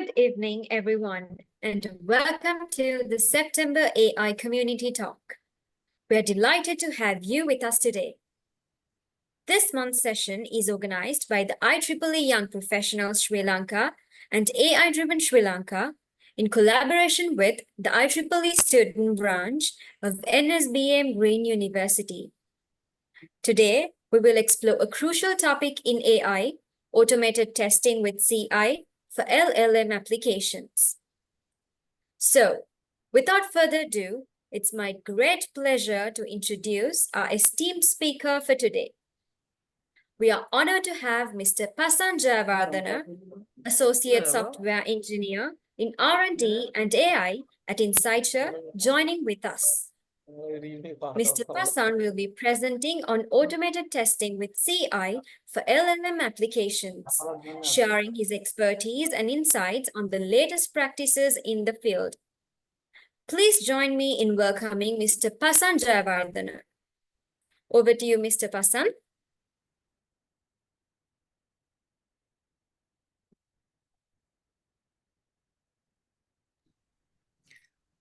Good evening, everyone, and welcome to the September AI Community Talk. We're delighted to have you with us today. This month's session is organized by the IEEE Young Professionals Sri Lanka and AI Driven Sri Lanka in collaboration with the IEEE Student Branch of NSBM Green University. Today, we will explore a crucial topic in AI, automated testing with CI for LLM applications. So, without further ado, it's my great pleasure to introduce our esteemed speaker for today. We are honored to have Mr. Pasan Jayawardene, Associate Software Engineer in R&D and AI at Insighture, joining with us. Mr. Pasan will be presenting on automated testing with CI for LLM applications, sharing his expertise and insights on the latest practices in the field. Please join me in welcoming Mr. Pasan Jayawardene. Over to you, Mr. Pasan.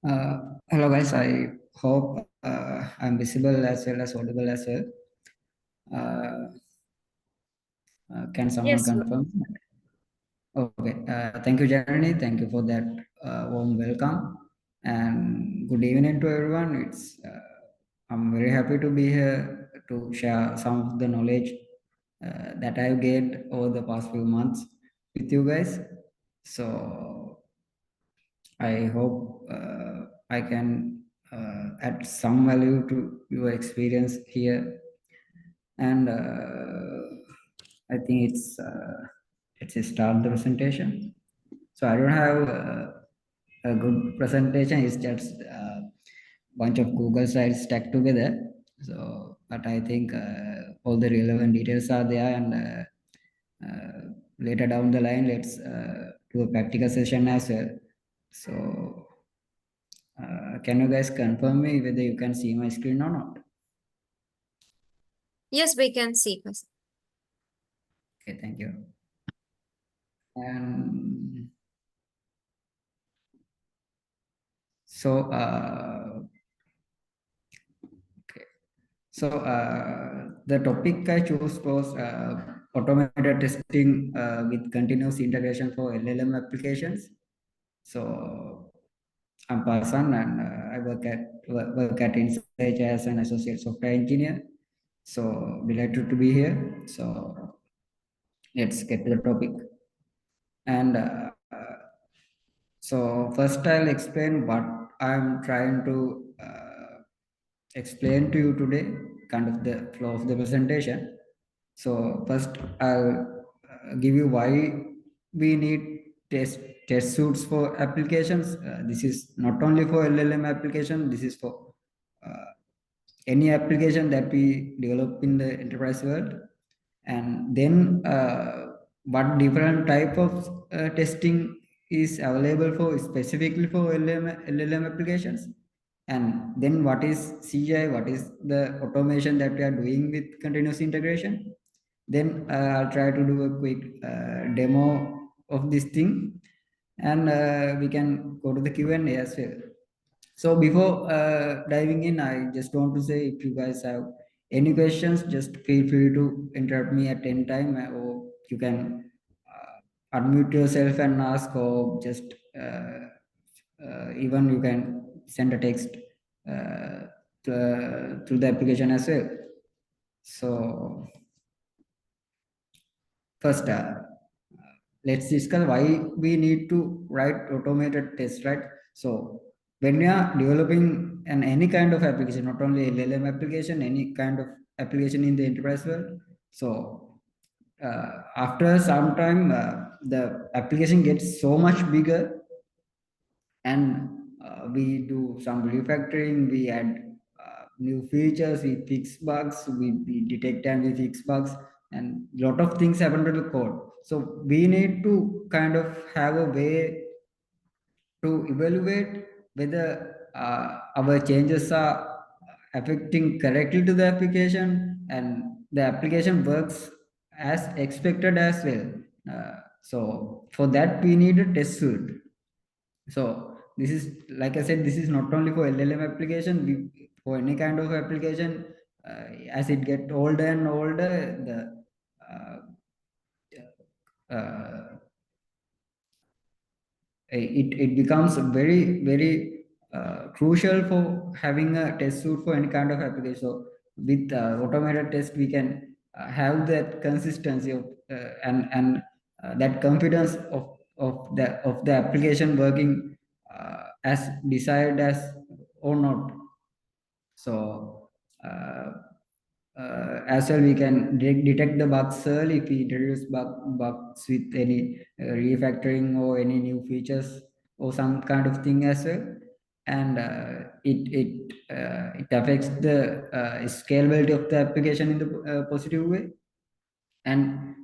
Hello guys, I hope I'm visible as well as audible as well. Can someone confirm? Okay, thank you, Janani. Thank you for that warm welcome and good evening to everyone. I'm very happy to be here to share some of the knowledge that I've gained over the past few months with you guys. So I hope I can add some value to your experience here, and I think it's a start the presentation. So I don't have a good presentation. It's just a bunch of Google slides stacked together. So, but I think all the relevant details are there, and later down the line, let's do a practical session as well. So, can you guys confirm me whether you can see my screen or not? Yes, we can see. Okay, thank you. And so, okay. So the topic I chose was automated testing with continuous integration for LLM applications. So I'm Pasan, and I work at Insighture as an associate software engineer. So delighted to be here. So let's get to the topic. And so first I'll explain what I'm trying to explain to you today, kind of the flow of the presentation. So first I'll give you why we need test suits for applications. This is not only for LLM application, this is for any application that we develop in the enterprise world. And then what different type of testing is available for specifically for LLM applications, and then what is CI, what is the automation that we are doing with continuous integration. Then I'll try to do a quick demo of this thing, and we can go to the Q&A as well. So before diving in, I just want to say, if you guys have any questions, just feel free to interrupt me at any time, or you can unmute yourself and ask, or just even you can send a text through the application as well. So first, let's discuss why we need to write automated tests, right? So when we are developing any kind of application, not only LLM application, any kind of application in the enterprise world, so after some time, the application gets so much bigger, and we do some refactoring, we add new features, we fix bugs, we detect and we fix bugs, and a lot of things happen to the code. So we need to kind of have a way to evaluate whether our changes are affecting correctly to the application, and the application works as expected as well. So for that, we need a test suite. So this is, like I said, this is not only for LLM application, for any kind of application, as it get older and older, the uh, it becomes very crucial for having a test suite for any kind of application. So with automated test, we can have that consistency of that confidence of the application working as desired as or not. So as well, we can detect the bugs early if we introduce bugs with any refactoring or any new features or some kind of thing as well. And it affects the scalability of the application in the positive way. And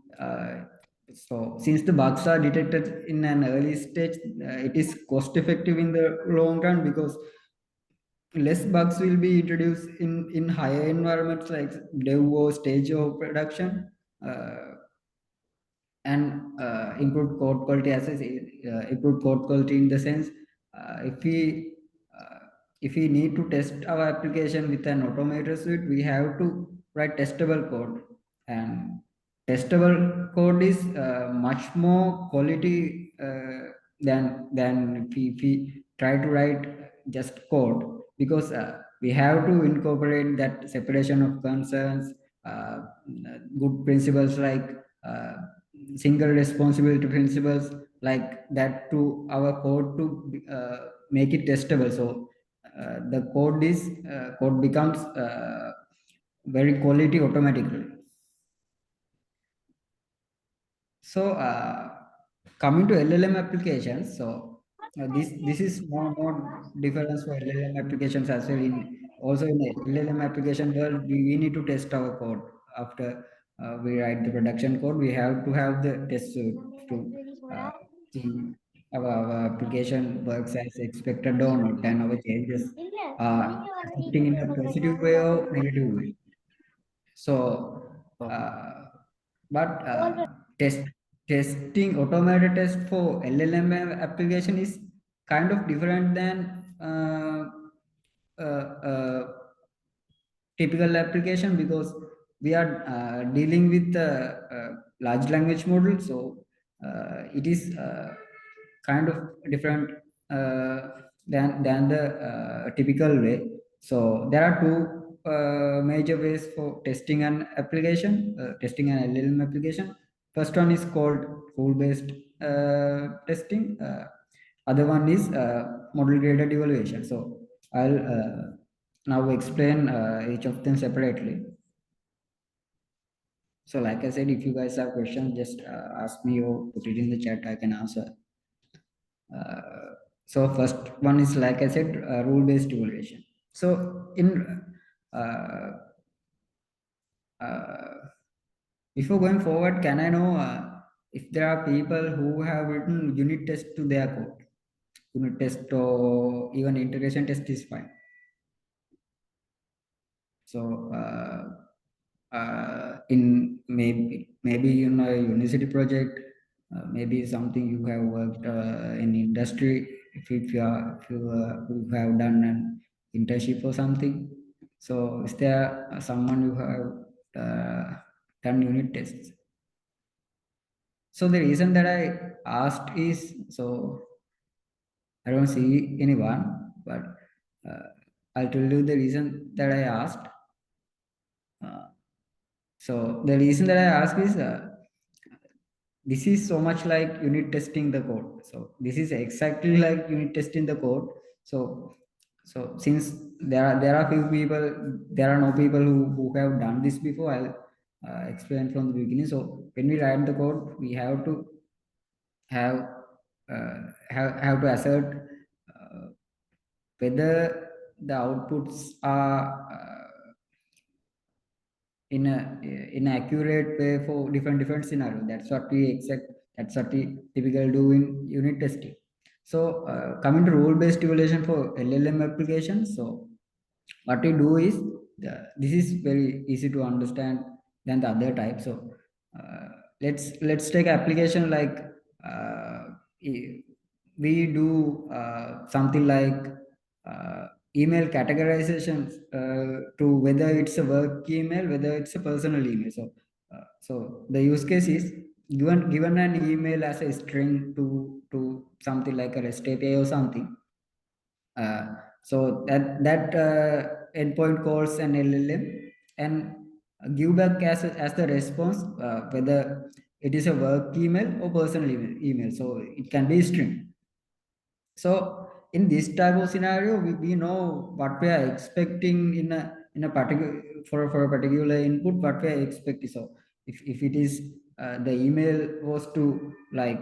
so since the bugs are detected in an early stage, it is cost effective in the long run, because less bugs will be introduced in higher environments like dev or stage of production, uh, and improved code quality. As I say, improved code quality in the sense, if we need to test our application with an automated suite, we have to write testable code. And testable code is much more quality than if we try to write just code, because we have to incorporate that separation of concerns, uh, good principles like uh, single responsibility principles like that to our code to make it testable. So the code becomes very quality automatically. So coming to LLM applications, so this is more difference for LLM applications as well. In also in the LLM application world, we need to test our code after we write the production code. We have to have the test suite to see our application works as expected or not, and our changes are affecting in a positive way or negative way. So, but test testing automated test for LLM application is kind of different than uh, uh, typical application, because we are dealing with large language model. So it is kind of different than the typical way. So there are two major ways for testing an application, testing an LLM application. First one is called rule-based testing. Other one is model graded evaluation. So I'll now explain each of them separately. So like I said, if you guys have questions, just ask me or put it in the chat, I can answer. So first one is, like I said, rule-based evaluation. So in uh, uh, before going forward, can I know if there are people who have written unit test to their code? Unit test or even integration test is fine. So in maybe in a university project, maybe something you have worked in industry, if you have done an internship or something. So is there someone who have done unit tests? So the reason that I asked is, so I don't see anyone, but uh, I'll tell you the reason that I asked. Uh, so the reason that I ask is, this is so much like unit testing the code. So this is exactly like unit testing the code. So since there are few people, there are no people who have done this before. I'll explain from the beginning. So when we write the code, we have to have have to assert whether the outputs are in an accurate way for different scenarios. That's what we expect. That's what we typically do in unit testing. So coming to rule-based evaluation for LLM applications. So what we do is, this is very easy to understand than the other type. So let's take application like we do something like email categorizations to whether it's a work email, whether it's a personal email. So the use case is given an email as a string to something like a REST API or something. So that endpoint calls an LLM and give back as the response whether it is a work email or personal email. So it can be string. So in this type of scenario, we know what we are expecting in a particular for a particular input, what we are expecting. So if it is the email was to like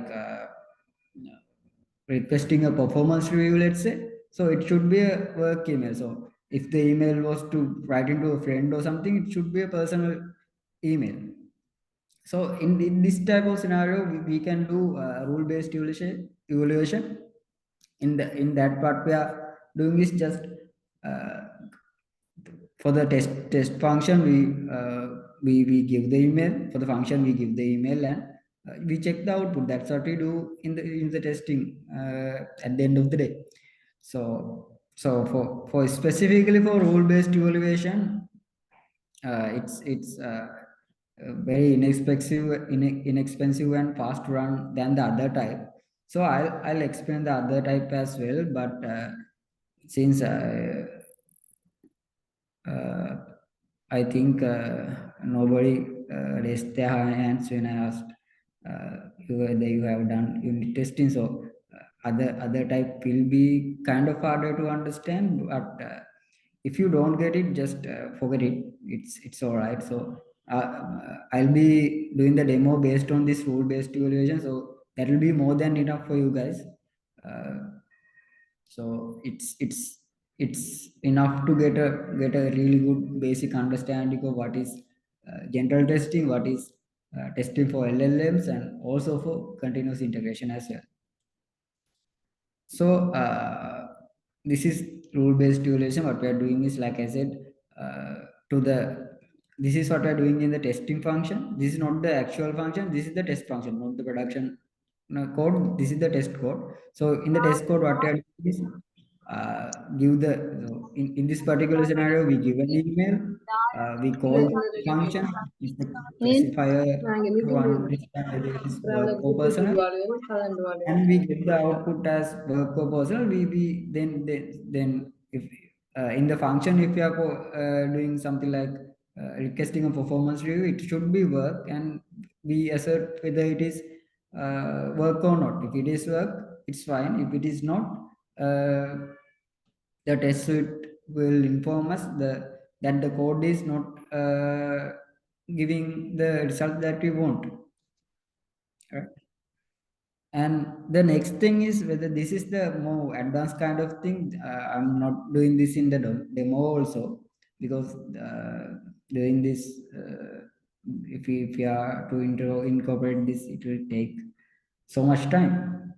requesting a performance review, let's say, so it should be a work email. So if the email was to write into a friend or something, it should be a personal email. So in this type of scenario, we can do rule-based evaluation. In that part, we are doing is just uh, for the test function, we give the email. For the function, we give the email, and we check the output. That's what we do in the testing at the end of the day. So for specifically for rule based evaluation, it's very inexpensive and fast run than the other type. So I'll explain the other type as well, but since uh, I think nobody raised their hands when I asked whether you have done unit testing. So other type will be kind of harder to understand, but if you don't get it, just forget it. It's all right. So I'll be doing the demo based on this rule based evaluation. So that will be more than enough for you guys. Uh, so it's enough to get a really good basic understanding of what is general testing, what is testing for LLMs, and also for continuous integration as well. So this is rule-based evaluation. What we are doing is, like I said, uh, to the this is what we are doing in the testing function. This is not the actual function. This is the test function, not the production code. This is the test code. So in the test code, what we are doing is give the so in this particular scenario, we give an email. We call function is the specifier to understand whether it is work or personal, and we get the output as work proposal. We then if in the function, if you are doing something like requesting a performance review, it should be work, and we assert whether it is work or not. If it is work, it's fine. If it is not, the test suite will inform us that the code is not giving the result that we want. Right? And the next thing is whether this is the more advanced kind of thing. I'm not doing this in the demo also, because doing this, if we are to incorporate this, it will take so much time.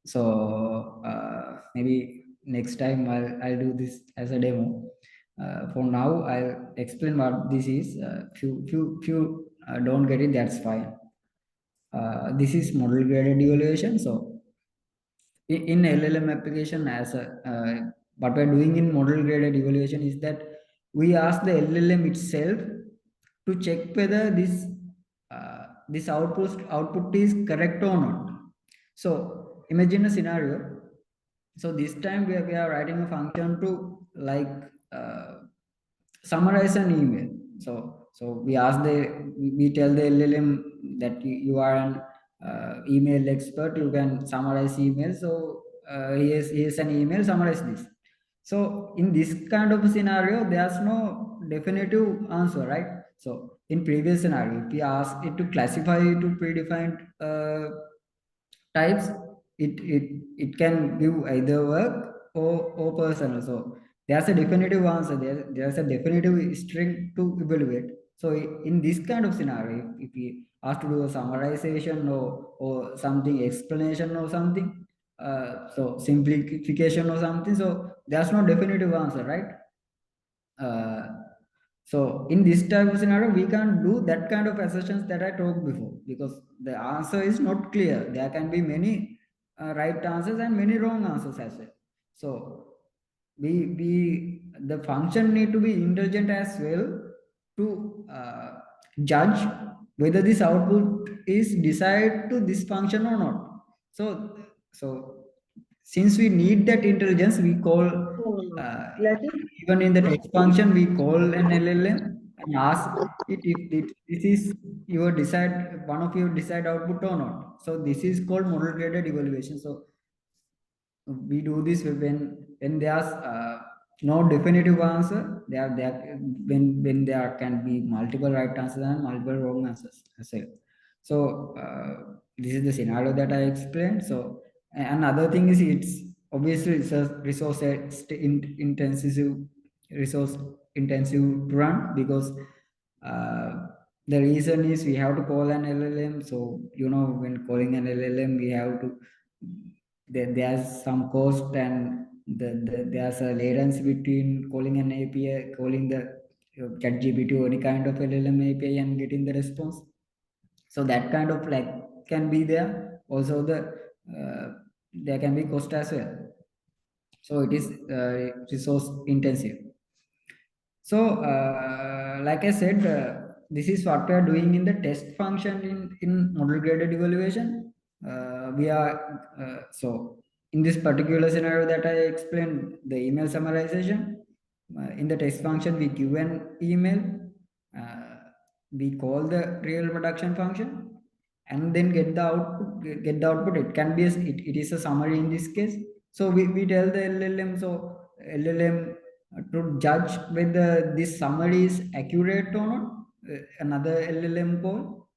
So maybe next time I'll do this as a demo. For now, I'll explain what this is. Few don't get it, that's fine. This is model graded evaluation. So in LLM application, as a what we're doing in model graded evaluation is that we ask the LLM itself to check whether this output is correct or not. So imagine a scenario. So this time we are writing a function to like uh, summarize an email. So we tell the LLM that you are an email expert. You can summarize email. So here's an email. Summarize this. So in this kind of a scenario, there's no definitive answer, right? So in previous scenario, if we ask it to classify to predefined types, it can give either work or personal. So there's a definitive answer, there's a definitive string to evaluate. So in this kind of scenario, if we ask to do a summarization or something explanation or something, so simplification or something, so there's no definitive answer, right? uh, So in this type of scenario, we can't do that kind of assertions that I talked before, because the answer is not clear. There can be many right answers and many wrong answers as well. So the function need to be intelligent as well to judge whether this output is desired to this function or not. So since we need that intelligence, we call uh, even in the text function, we call an LLM and ask it if this is your desired, one of your desired output or not. So this is called model graded evaluation. So we do this when there's no definitive answer. There when there can be multiple right answers and multiple wrong answers as well. So this is the scenario that I explained. So another thing is, it's obviously it's a intensive resource intensive to run, because uh, the reason is we have to call an LLM. So when calling an LLM, we have to, there's some cost, and there's a latency between calling an API, calling the ChatGPT or any kind of LLM API and getting the response. So that kind of like can be there. Also there can be cost as well. So it is resource intensive. So, like I said, this is what we are doing in the test function in model graded evaluation. We are so in this particular scenario that I explained, the email summarization. In the test function, we give an email. Uh, we call the real production function, and then get the output. Get the output. It can be it is a summary in this case. So we tell the LLM. So LLM to judge whether this summary is accurate or not, another LLM call.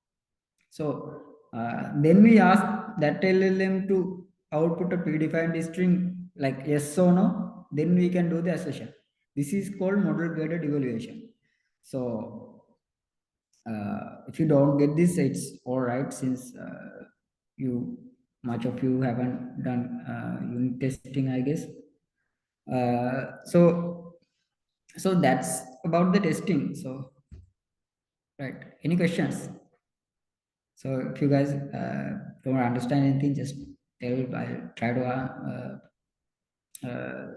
So then we ask that LLM to output a predefined string like yes or no. Then we can do the assertion. This is called model graded evaluation. So if you don't get this, it's all right, since you much of you haven't done unit testing, I guess. So that's about the testing. So right, any questions? So if you guys don't understand anything, just tell. I'll try to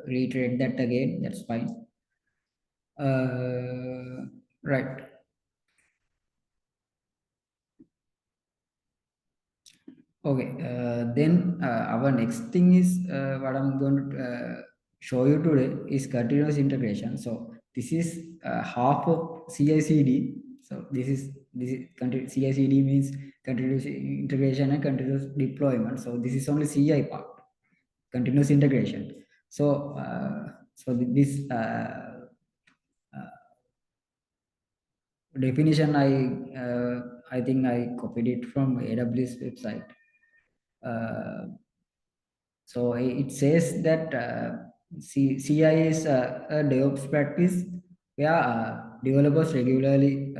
reiterate that again. That's fine. Right. Okay, then our next thing is what I'm going to show you today is continuous integration. So this is half of CI/CD. So CI/CD means continuous integration and continuous deployment. So this is only CI part, continuous integration. So this definition I think I copied it from AWS website. So it says that CI is a DevOps practice where developers regularly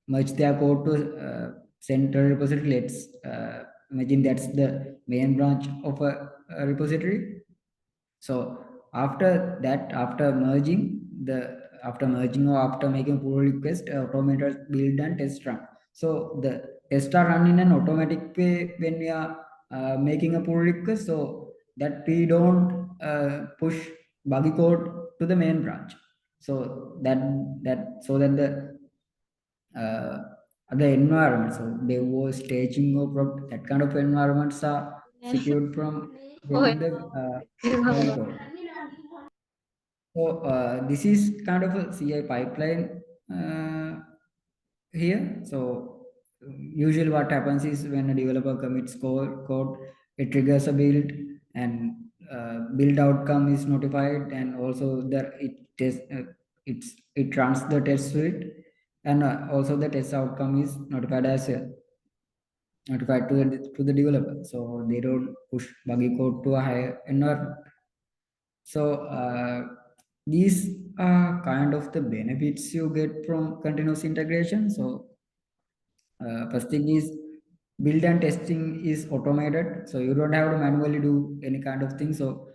merge their code to central repository. Let's imagine that's the main branch of a repository. So after that, after merging or after making pull request, automated build and test run. So the tests are run in an automatic way when we are making a pull request, so that we don't push buggy code to the main branch. So that uh, the environment, so they were staging or that kind of environments are secured from getting the buggy code. So this is kind of a CI pipeline here. So usually what happens is when a developer commits code, it triggers a build, and build outcome is notified, and also it runs the test suite, and also the test outcome is notified as well, notified to the developer, so they don't push buggy code to a higher environment. So these are kind of the benefits you get from continuous integration. So first thing is, build and testing is automated, so you don't have to manually do any kind of thing. So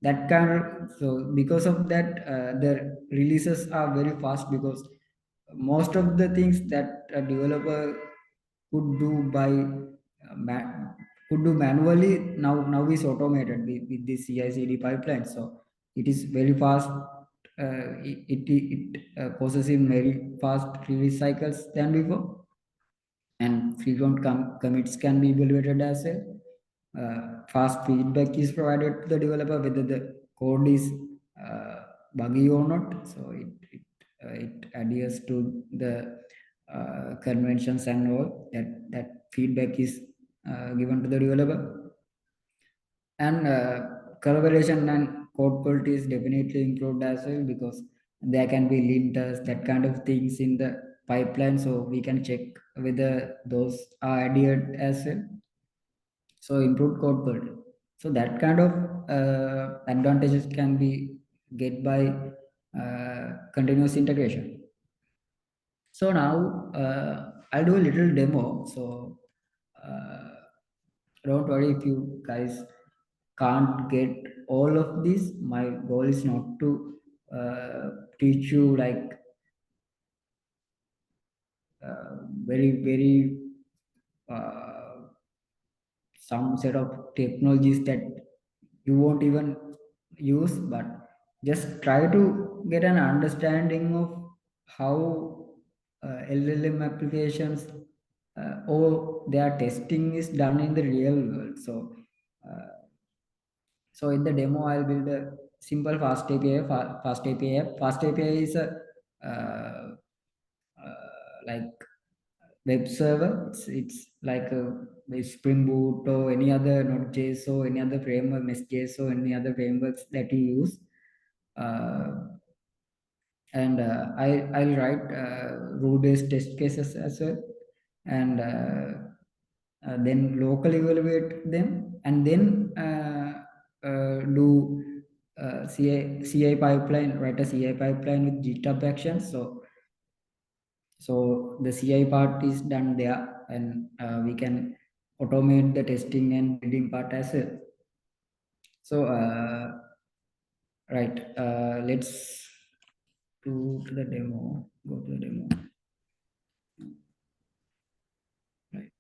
because of that, the releases are very fast, because most of the things that a developer could do by could do manually now is automated with this CI/CD pipeline. So it is very fast. It processing very fast release cycles than before, and frequent commits can be evaluated as well. Fast feedback is provided to the developer whether the code is uh, buggy or not. So it adheres to the conventions and all that feedback is given to the developer. And collaboration and code quality is definitely improved as well, because there can be linters, that kind of things in the pipeline, so we can check whether those are adhered as well. So improved code quality. So that kind of advantages can be get by continuous integration. So now I'll do a little demo. So uh, don't worry if you guys can't get all of this. My goal is not to teach you like very uh, some set of technologies that you won't even use, but just try to get an understanding of how LLM applications or their testing is done in the real world. Uh, so in the demo, I'll build a simple fast API. Fast API. Fast API is a like web server. It's like a Spring Boot or any other Node.js or any other framework, Nest.js or any other frameworks that you use. Uh, and I'll write rule-based test cases as well, and then locally evaluate them, and then do CI pipeline, write a CI pipeline with GitHub Actions. So the CI part is done there, and we can automate the testing and building part as well. So right, let's do to the demo. Go to the demo. Right.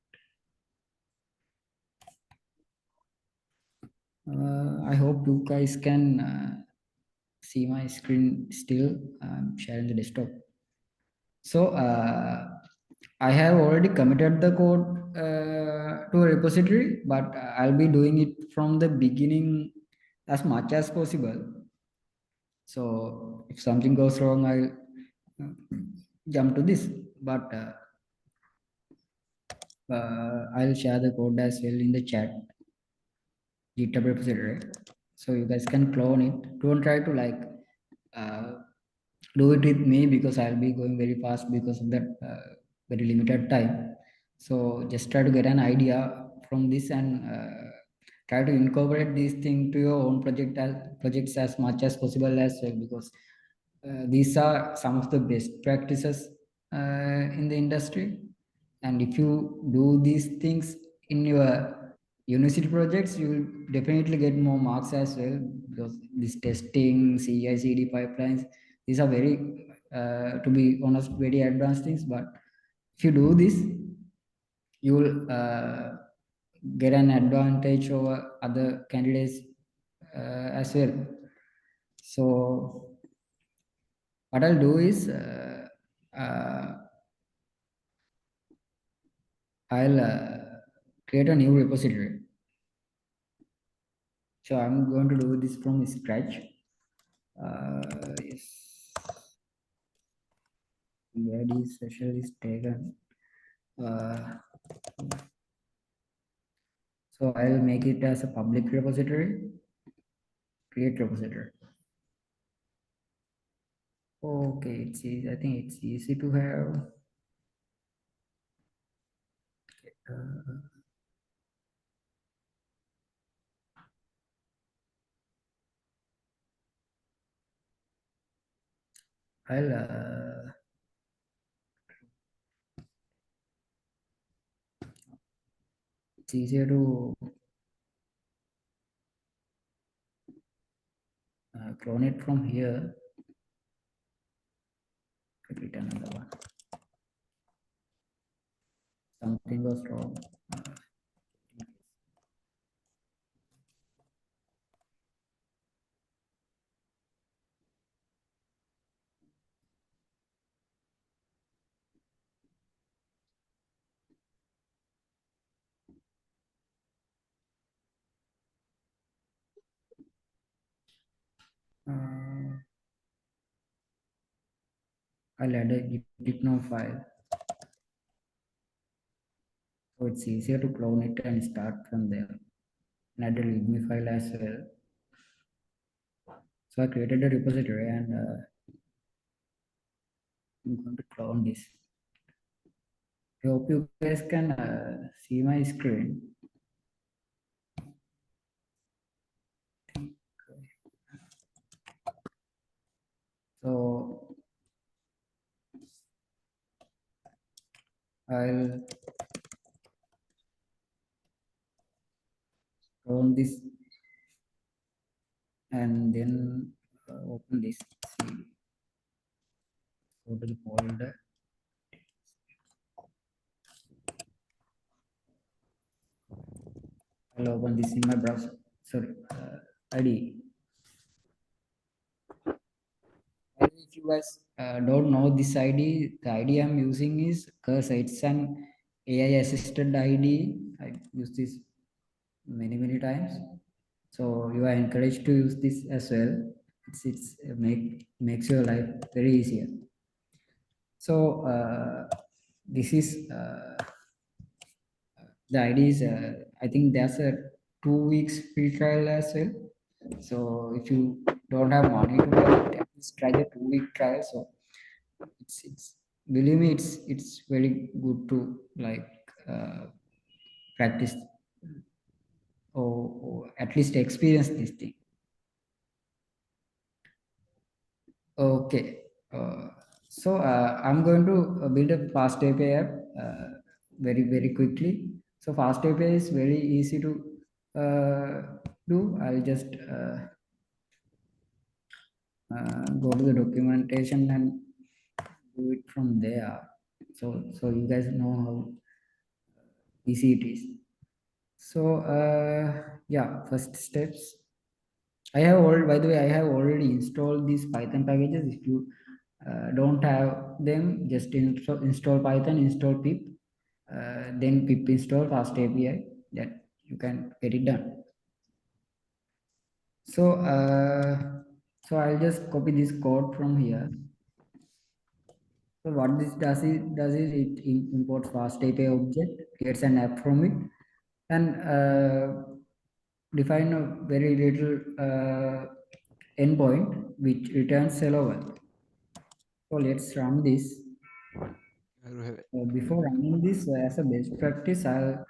I hope you guys can see my screen still. I'm sharing the desktop. So I have already committed the code to a repository, but I'll be doing it from the beginning as much as possible. So if something goes wrong, I'll jump to this. But I'll share the code as well in the chat, GitHub repository, so you guys can clone it. Don't try to like uh, do it with me, because I'll be going very fast because of that very limited time. So just try to get an idea from this, and try to incorporate these things to your own projects as much as possible as well, because these are some of the best practices in the industry. And if you do these things in your university projects, you will definitely get more marks as well, because this testing, CI/CD pipelines, these are very, to be honest, very advanced things. But if you do this, you will get an advantage over other candidates as well. So what I'll do is I'll create a new repository. So I'm going to do this from scratch. Yes. Where this session is taken. So I'll make it as a public repository. Create repository. Okay, it's easy. I think it's easy to have. I'll it's easier to clone it from here. Create another one. something was wrong. I'll add a git file. So it's easier to clone it and start from there. And add a readme file as well. So I created a repository and I'm going to clone this. I hope you guys can see my screen. So I'll clone this and then open this. See, go to the folder. I'll open this in my browser. Sorry, IDE. If you guys don't know this ID, the ID I'm using is Cursor. It's an AI assisted ID. I use this many times. So you are encouraged to use this as well. It's makes your life very easier. So this is the ID is I think there's a 2 weeks free trial as well. So if you don't have money to buy it, at least try the 2 week trial. So it's believe me, it's very good to like practice or at least experience this thing. Okay. So I'm going to build a fast API app very quickly. So fast API is very easy to do. I'll just go to the documentation and do it from there. So you guys know how easy it is. So yeah, first steps. I have already, by the way, I have already installed these Python packages. If you don't have them, just install Python, install pip, then pip install fast API. That you can get it done. So so I'll just copy this code from here. So what this does is it imports fast API object, gets an app from it, and define a very little endpoint which returns hello world. So let's run this. Before running this, as a best practice, I'll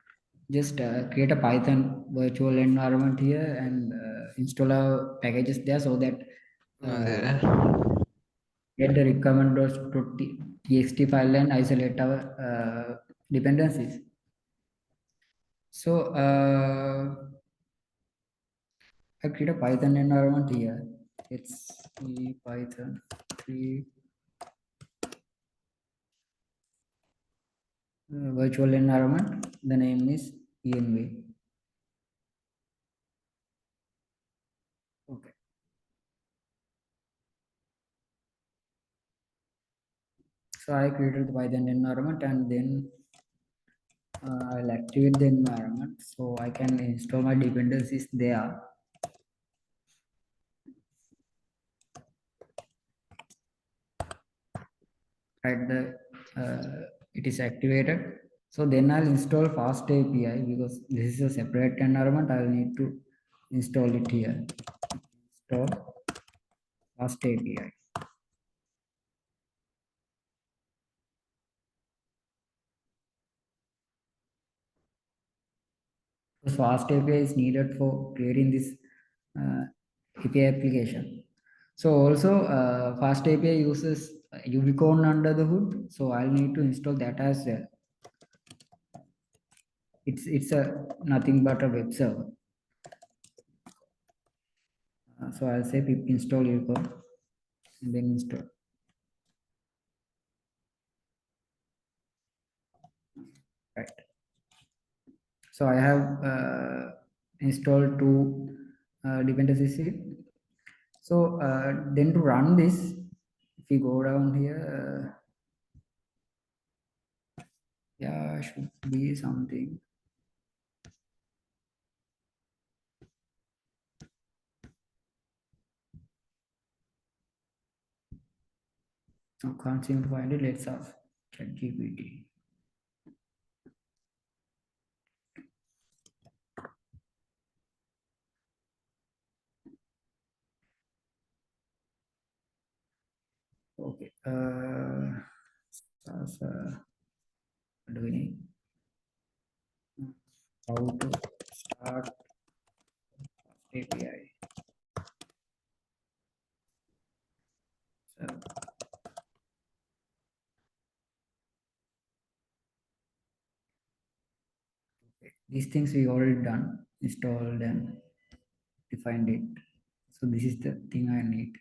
just create a Python virtual environment here and install our packages there so that get the requirement.txt file and isolate our dependencies. So I create a Python environment here. It's Python 3 virtual environment. The name is env. Okay. So I created the Python environment and then I'll activate the environment so I can install my dependencies there. Right, it is activated. So then I'll install fast API because this is a separate environment. I'll need to install it here. Install fast API. So fast API is needed for creating this API application. So also fast API uses Unicorn under the hood. So I'll need to install that as well. It's a nothing but a web server. So I'll say pip install Unicorn and then install. right? So I have installed two dependencies here. So then to run this, if you go down here, yeah, should be something. I can't seem to find it. Let's ask ChatGPT. Okay. As, doing how to start API. So, okay. These things we already done, installed and defined it. So this is the thing I need.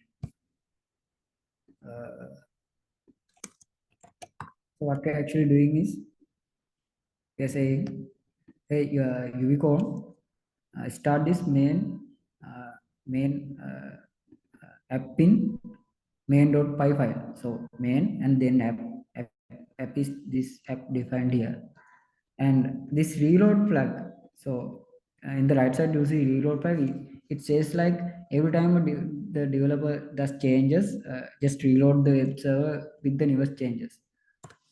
So what we're actually doing is we're saying, hey, Unicode, start this main app in main.py file. So main and then app is this app defined here. And this reload flag. So in the right side, you see reload flag. It says like every time the developer does changes, just reload the web server with the newest changes.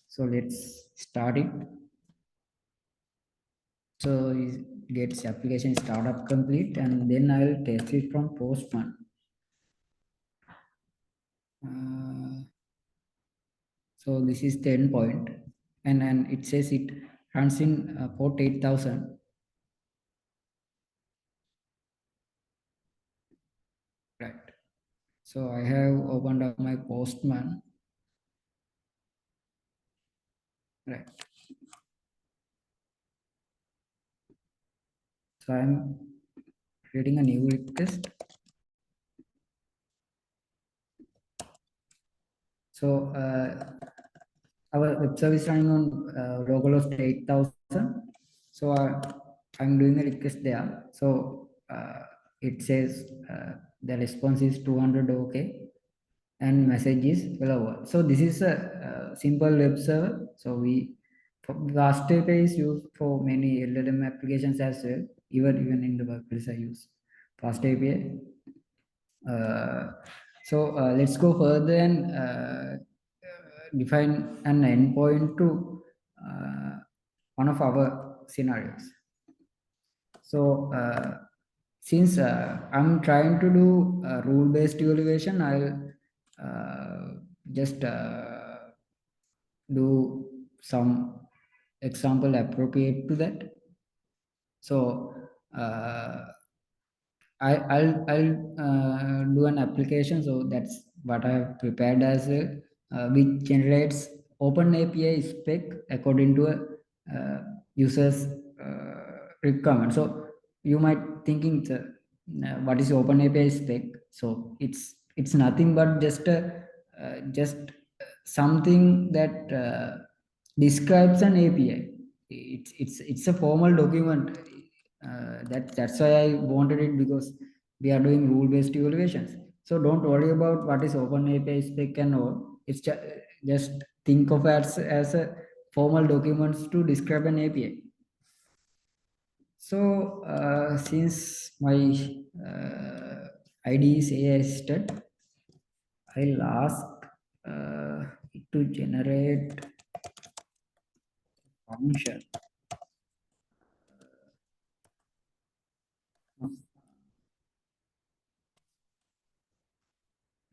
So let's start it. So it gets application startup complete, and then I'll test it from Postman. So this is the endpoint, and it says it runs in port 8000. Right. So I have opened up my Postman. Right. So I'm creating a new request. So our web service running on localhost 8000. So I'm doing a request there. So it says the response is 200 okay, and message is hello. So this is a simple web server. So we Fast API is used for many LLM applications as well. Even in the workplace I use Fast API. So let's go further and define an endpoint to one of our scenarios. So since I'm trying to do rule-based evaluation, I'll just do some example appropriate to that. So I'll do an application. So that's what I have prepared as which generates open API spec according to a user's requirement. So you might thinking what is open API spec? So it's nothing but just something that describes an API. It's a formal document. That's why I wanted it, because we are doing rule-based evaluations. So don't worry about what is open API spec and all. It's just think of as a formal documents to describe an API. So since my ID is AI assisted, I'll ask it to generate function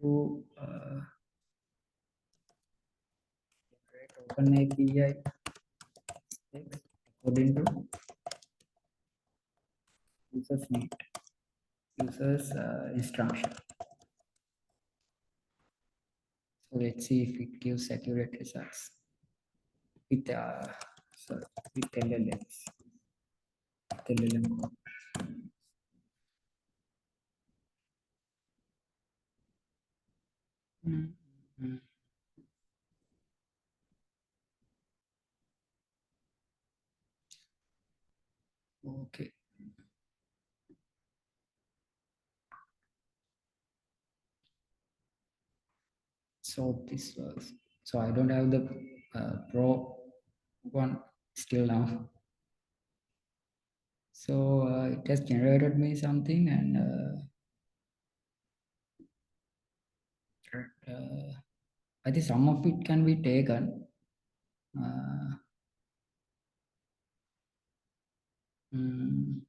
to generate open API specs according to users need, users instruction. So let's see if it gives accurate results with sorry, with LLMs, with LLM code. Mhm. So this works. So I don't have the pro one still now. So it has generated me something, and I think some of it can be taken. Uh, mm,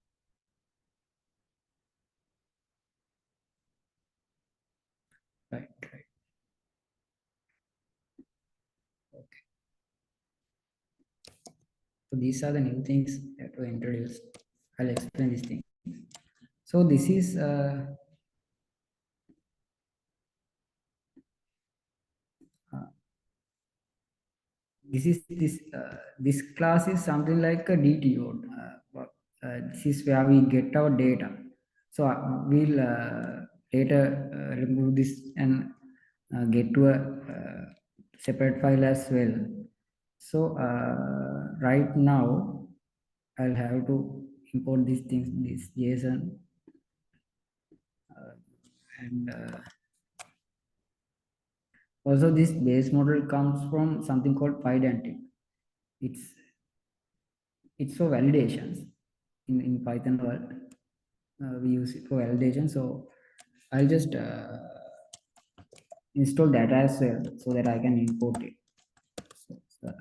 right, right. Okay. So these are the new things to introduce. I'll explain these things. So this is uh, this class is something like a DTO. This is where we get our data. So we'll later remove this and get to a separate file as well. So right now I'll have to import these things, this JSON, and also this base model comes from something called Pydantic. It's it's for validations in Python world. We use it for validation. So I'll just install that as well so that I can import it. So,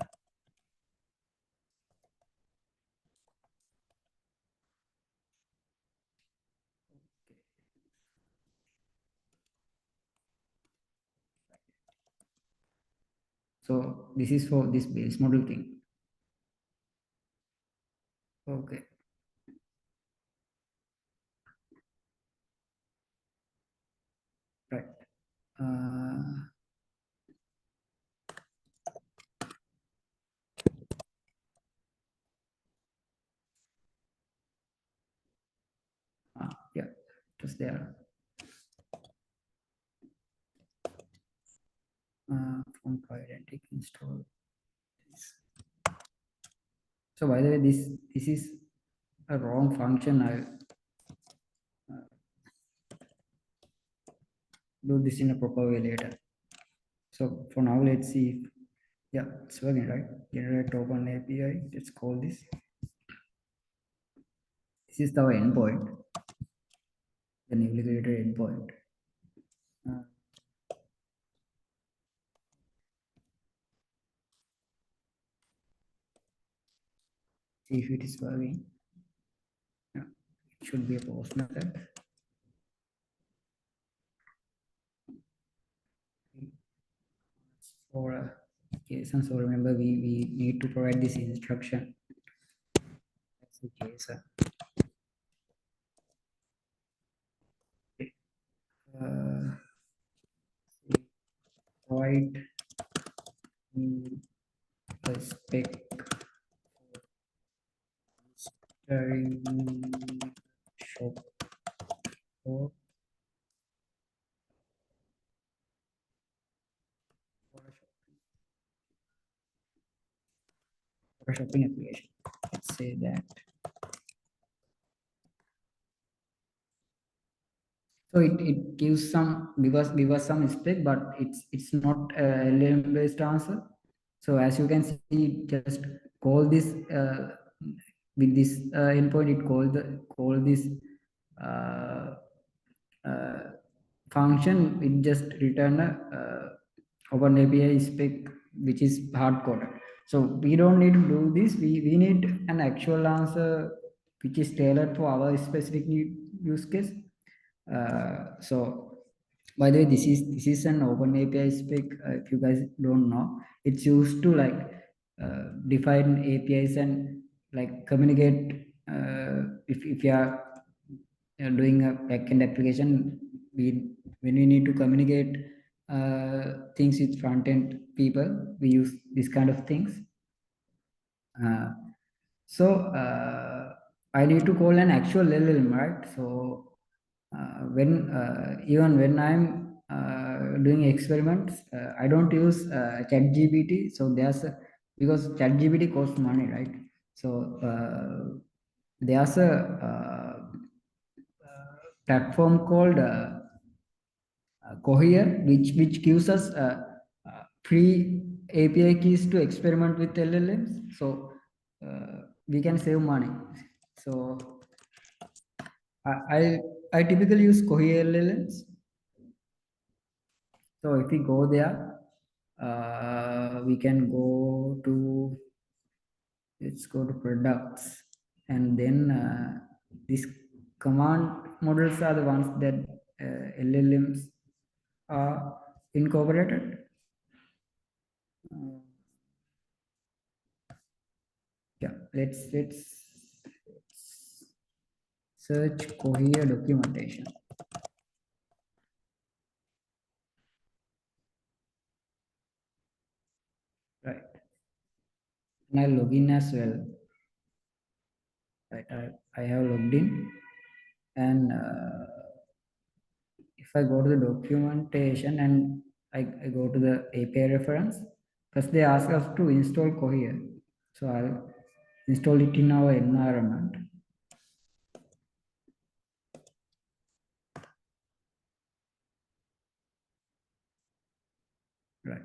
so this is for this base model thing. Okay. Right. Uh, yeah, just there. From Pydantic install. So by the way, this is a wrong function. I do this in a proper way later. So for now, let's see if, yeah, it's working, right? Generate open API. Let's call this. This is our endpoint, the newly created endpoint. Uh, see if it is working. Yeah, it should be a post method. For JSON, so remember we need to provide this instruction. That's a JSON. Uh, provide the spec during shop for for a shopping application. Let's say that. So it gives some give us some spec, but it's not a LLM based answer. So as you can see, just call this with this endpoint. It call this uh, uh, function. It just return a open API spec which is hard coded. So we don't need to do this. We need an actual answer which is tailored for our specific use case. So by the way, this is an open API spec. If you guys don't know, it's used to like define APIs and like communicate. If you are doing a backend application, we when we need to communicate things with front end people, we use this kind of things. Uh, so I need to call an actual LLM, right? So when even when I'm doing experiments, I don't use ChatGPT. So because ChatGPT costs money, right? So there's a platform called Cohere, which gives us free API keys to experiment with LLMs. So we can save money. So I typically use Cohere LLMs. So if we go there, we can go to, let's go to products, and then these command models are the ones that LLMs are incorporated. Yeah, let's search Cohere documentation. Right. And I'll log in as well. Right. I have logged in, and if I go to the documentation and I go to the API reference, first they ask us to install Cohere. So I'll install it in our environment. Right.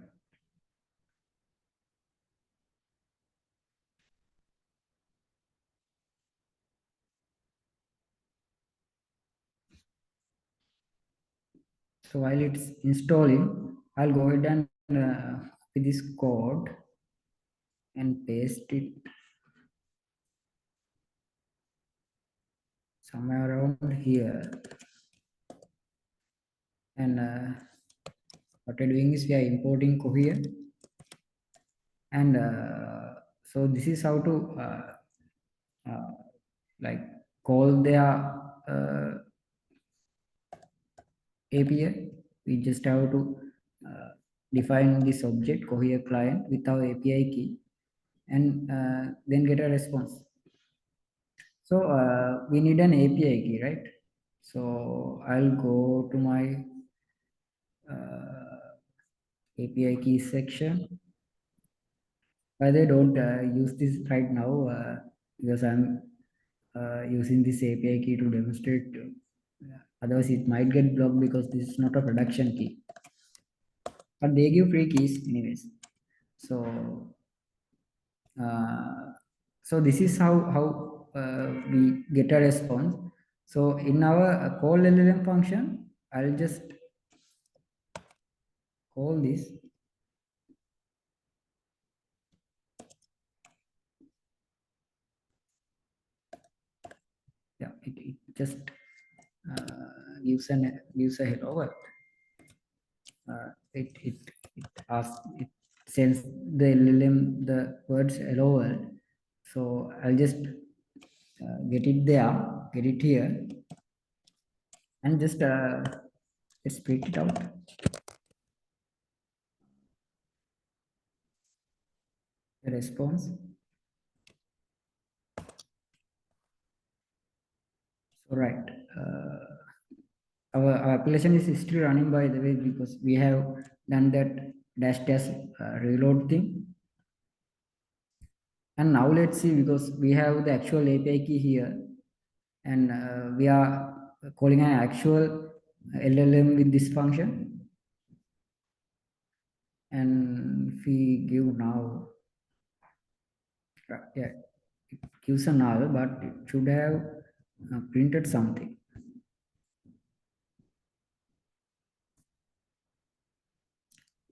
So while it's installing, I'll go ahead and copy this code and paste it somewhere around here. And what we're doing is we are importing Cohere. And so this is how to like call their API. We just have to define this object Cohere client with our API key, and then get a response. So we need an API key, right? So I'll go to my API key section. But they don't use this right now because I'm using this API key to demonstrate. Otherwise, it might get blocked because this is not a production key. But they give free keys anyways. So so this is how we get a response. So in our call LLM function, I'll just call this. Yeah, it just gives a hello world. It asks, it sends the LLM the words hello world. So I'll just get it there, get it here, and just let's print it out. The response. So right, our application is still running, by the way, because we have done that dash dash reload thing. And now let's see, because we have the actual API key here, and we are calling an actual LLM with this function. And if we give now, yeah, it gives a null, but it should have printed something.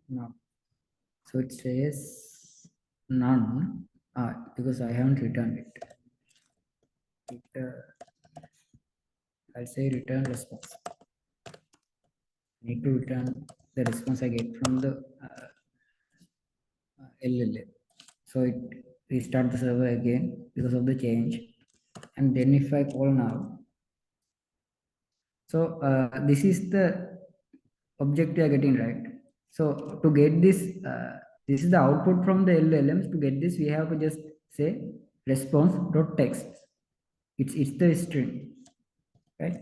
No. So it says none because I haven't returned it. I'll say return response. Need to return the response I get from the LLM. So it restart the server again because of the change. And then if I call now, so this is the object we are getting, right? So to get this, this is the output from the LLMs. To get this, we have to just say response.text. It's the string, right?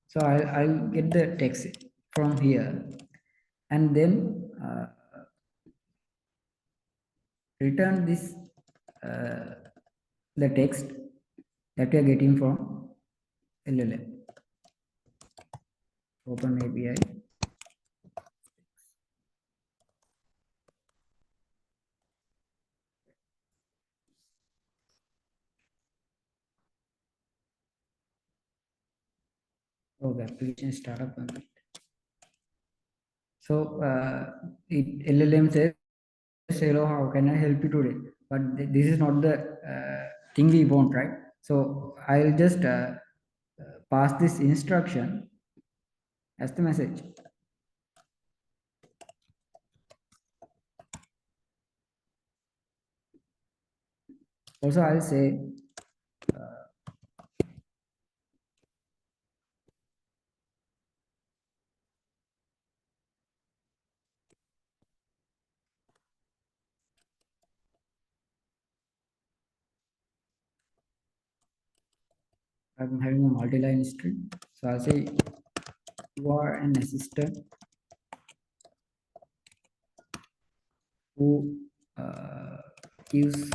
So I'll get the text from here, and then return this the text that we are getting from LLM. Open API. Okay, application startup permit. So LLM says, hello, how can I help you today? But this is not the thing we want, right? So I'll just pass this instruction as the message. Also, I'll say I'm having a multi-line string. So I'll say you are an assistant who gives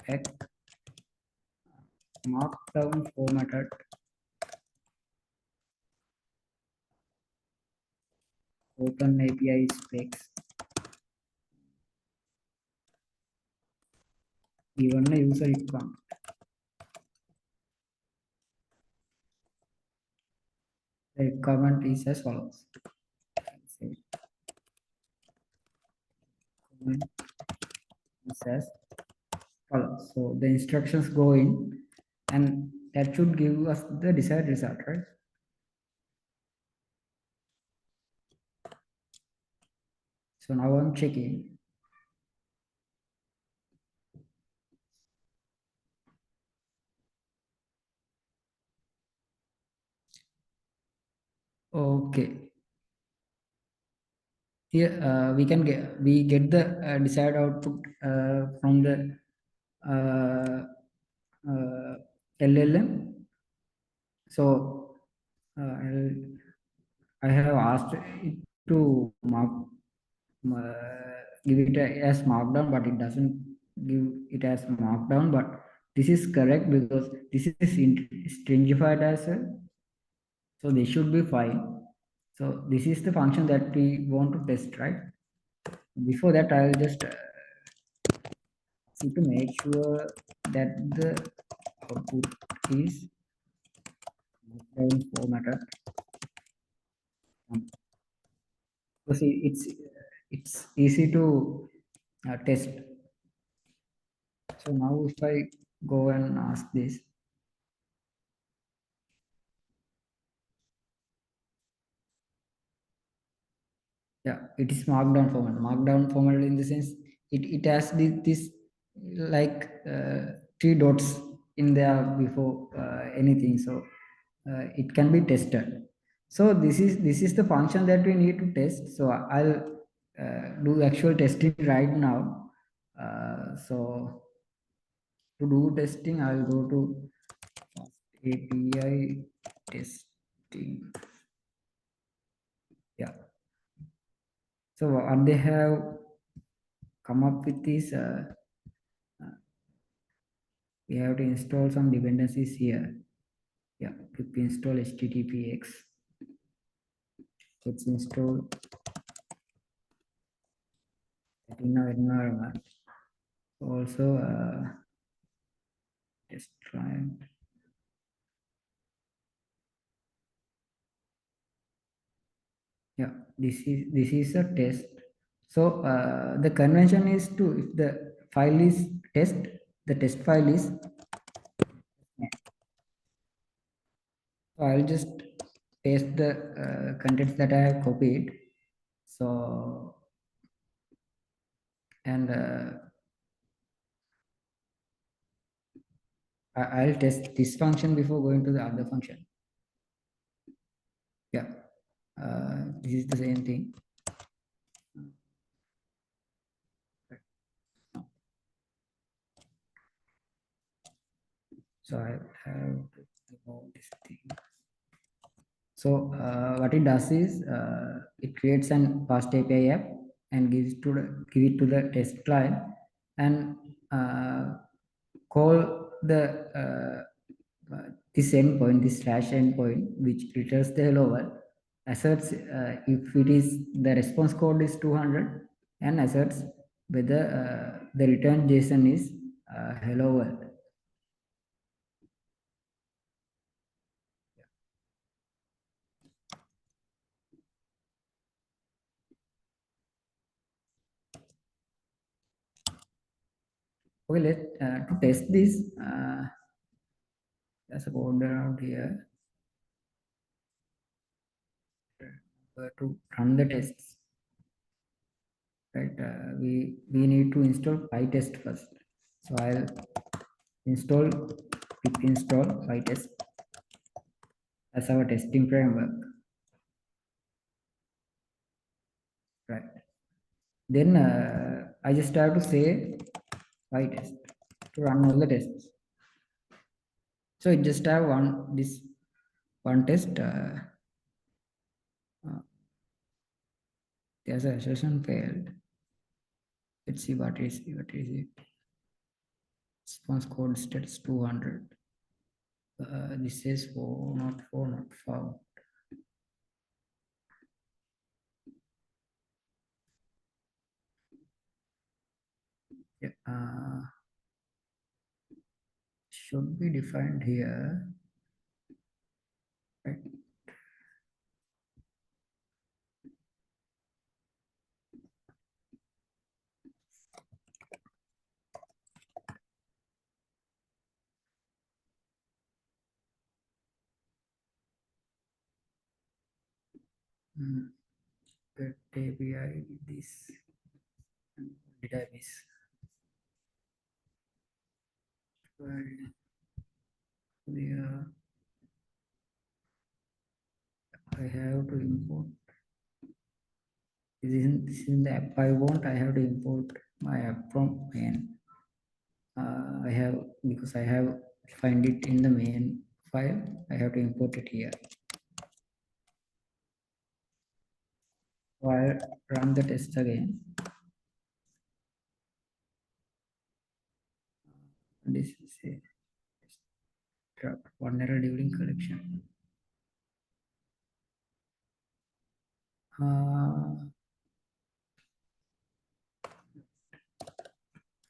a markdown formatted open API specs given a user requirement. The requirement is as follows. Say, requirement is as follows. So the instructions go in, and that should give us the desired result, right? So now I'm checking. Okay. Here we get the desired output from the LLM. So I have asked it to give it as markdown, but it doesn't give it as markdown. But this is correct because this is stringified as a, so they should be fine. So this is the function that we want to test, right? Before that, I'll just see to make sure that the output is markdown formatted. Because it's easy to test. So now if I go and ask this, yeah, it is markdown format. Markdown format in the sense it has this like three dots in there before anything. So it can be tested. So this is the function that we need to test. So I'll do actual testing right now. So to do testing, I'll go to API testing. Yeah. So what they have come up with is we have to install some dependencies here. Yeah, pip install httpx. Let's install that in our environment. Also, test client. Yeah, this is a test. So the convention is to, if the file is test, the test file is. So I'll just paste the contents that I have copied. So and I'll test this function before going to the other function. Yeah, this is the same thing. So I have to remove this thing. So what it does is it creates an fast API app and give it to the test client and call the this endpoint, this slash endpoint, which returns the hello world, asserts if it is the response code is 200 and asserts whether the return JSON is hello world. Okay, to test this, there's a code around here to run the tests. Right, we need to install PyTest first. So I'll install pip install PyTest as our testing framework. Right. Then I just have to say PyTest to run all the tests. So it just have this one test. There's a session failed. Let's see what is it. Response code status 200. This is 404 not found. Yeah, should be defined here, right? Get API this. Did I miss? Well, yeah, I have to import. This is the app I want. I have to import my app from main. I have because I have find it in the main file. I have to import it here. So I'll run the test again. This is a one error during collection.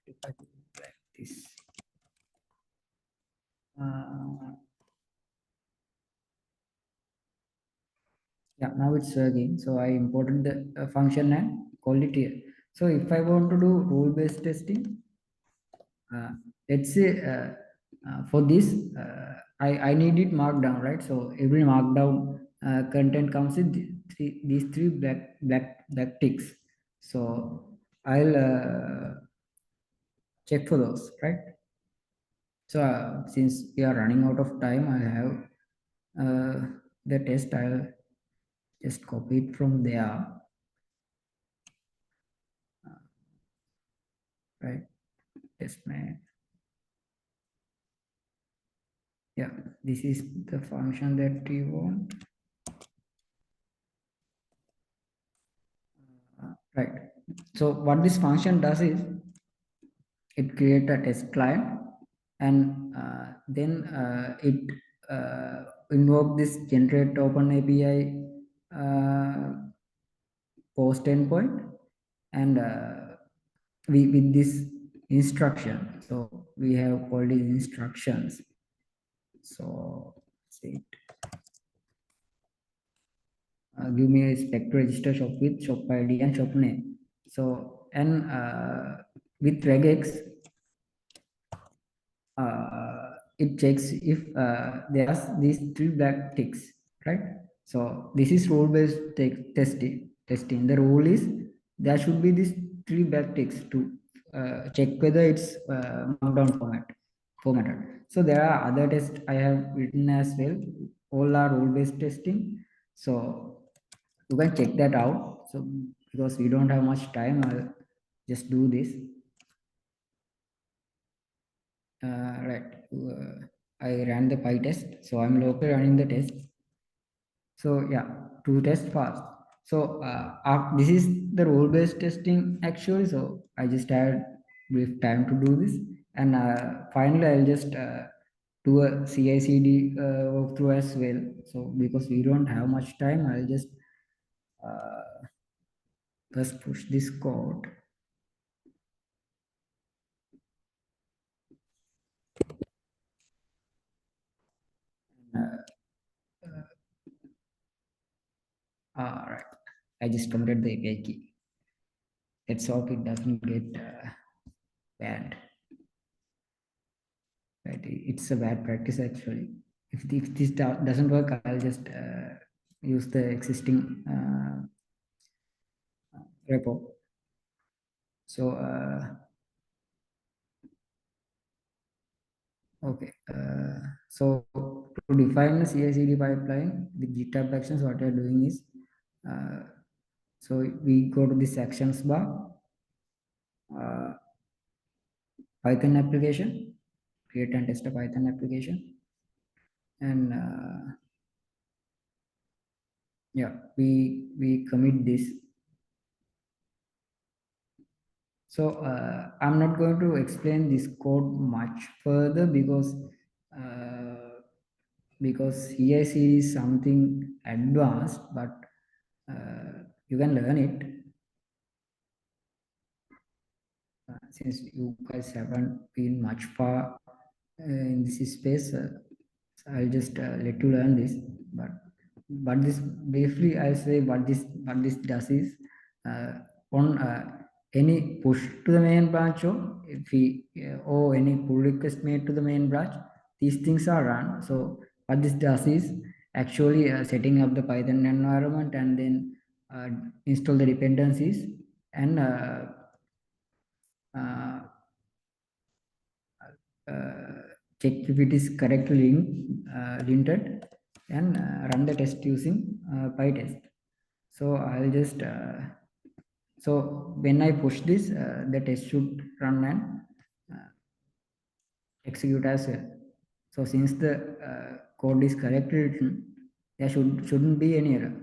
If I do like this, yeah, now it's working. So I imported the function and called it here. So if I want to do rule-based testing, let's say for this, I need it marked down, right? So every markdown content comes with these three black ticks. So I'll check for those, right? So since we are running out of time, I have the test. I'll just copy it from there, right? Test man. Yeah, this is the function that we want. Right. So what this function does is it creates a test client, and then it invoke this generate open API post endpoint, and we with this instruction. So we have called these instructions. So see, give me a spec register shop with shop ID and shop name. So and with regex, it checks if there's these three black ticks, right? So this is role-based testing. The rule is there should be these three black ticks to check whether it's markdown formatted. So there are other tests I have written as well. All are role-based testing. So you can check that out. So because we don't have much time, I'll just do this. Right. I ran the PyTest, so I'm locally running the test. So yeah, to test fast. So this is the role-based testing actually. So I just had brief time to do this, and finally I'll just do a CI/CD walkthrough as well. So because we don't have much time, I'll just first push this code. All right, I just committed the API key. Let's hope it doesn't get banned. right? It's a bad practice actually. If this doesn't work, I'll just use the existing repo. So okay, so to define the CI/CD pipeline with GitHub Actions, what we are doing is, uh, so we go to this actions bar, uh, Python application, create and test a Python application, and yeah, we commit this. So I'm not going to explain this code much further because CI/CD is something advanced, but you can learn it since you guys haven't been much far in this space. So I'll just let you learn this. But this briefly, I'll say what this does is uh, on any push to the main branch, or any pull request made to the main branch, these things are run. So what this does is actually setting up the Python environment and then install the dependencies and uh, check if it is correctly linked and run the test using PyTest. So I'll just so when I push this, the test should run and uh, execute as well. So since the code is correctly written, there shouldn't be any error.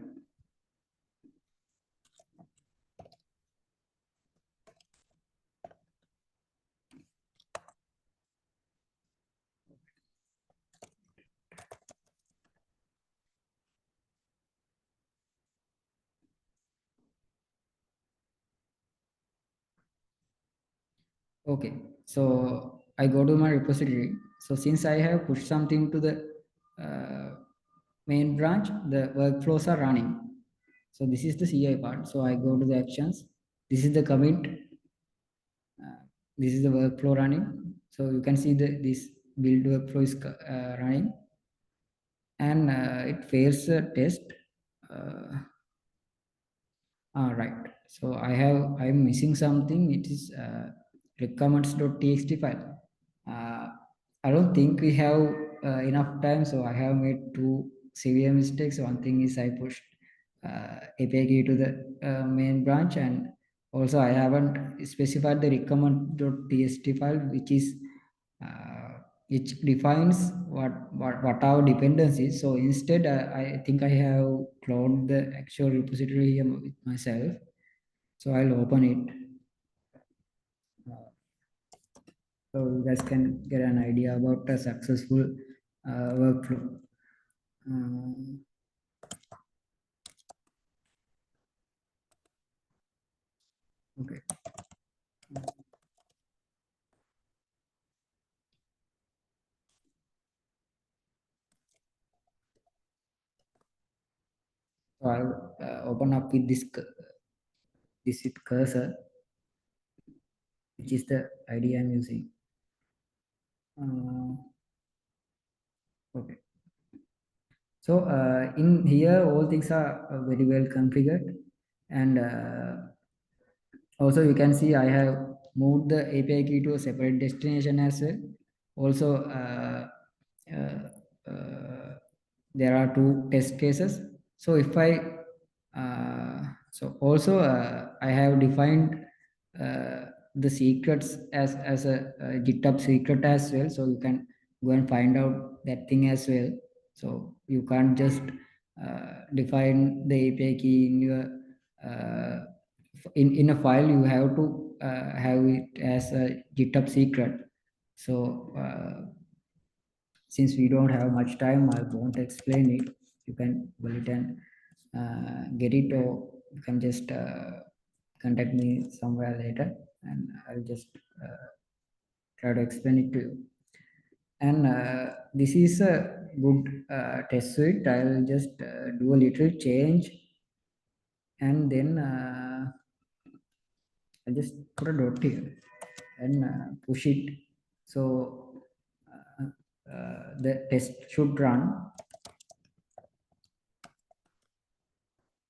Okay, so I go to my repository. So since I have pushed something to the main branch, the workflows are running. So this is the CI part. So I go to the actions. This is the commit. This is the workflow running. So you can see this build workflow is running, and it fails a test. Uh, right. So I'm missing something. It is recommends.txt file. Uh, I don't think we have enough time. So I have made two severe mistakes. One thing is I pushed API key to the main branch, and also I haven't specified the recommend.txt file, uh, which defines what our dependencies. So instead, I think I have cloned the actual repository here with myself. So I'll open it. So you guys can get an idea about a successful workflow. Um, okay. So I'll open up with this with cursor, which is the ID I'm using. Okay. So in here, all things are very well configured, and also you can see I have moved the API key to a separate destination as well. Also, there are two test cases. So if I so also I have defined the secrets as a GitHub secret as well. So you can go and find out that thing as well. So you can't just define the API key in your in a file. You have to have it as a GitHub secret. So since we don't have much time, I won't explain it. You can well it and get it, or you can just contact me somewhere later, and I'll just try to explain it to you. And this is a good test suite. I'll just do a little change, and then I'll just put a dot here and push it. So the test should run.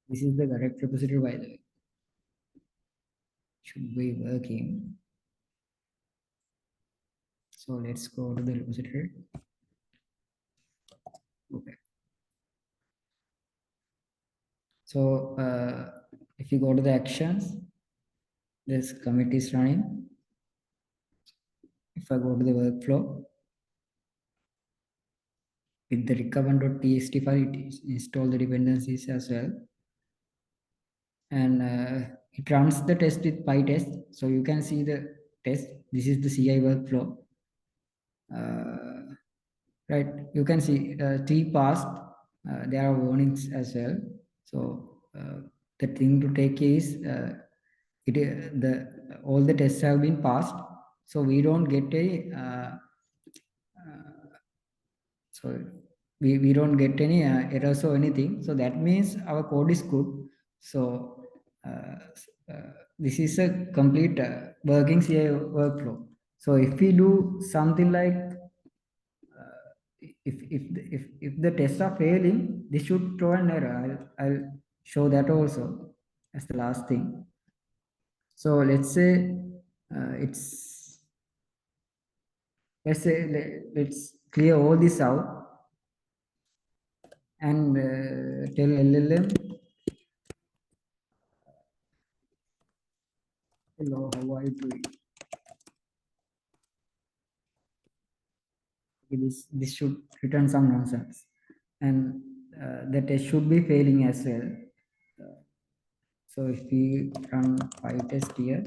This is the correct repository, by the way. Should be working. So let's go to the repository. Okay. So if you go to the actions, this commit is running. If I go to the workflow, with the recover.txt file, it install the dependencies as well. And it runs the test with PyTest. So you can see the test. This is the CI workflow. Right, you can see T passed. There are warnings as well. So the thing to take is all the tests have been passed. So we don't get so we don't get any errors or anything. So that means our code is good. So uh, this is a complete working CI workflow. So if we do something like if the tests are failing, this should throw an error. I'll show that also as the last thing. So let's say let's clear all this out and tell LLM, hello, how are you doing? Okay, this should return some nonsense, and the test should be failing as well. So if we run PyTest here,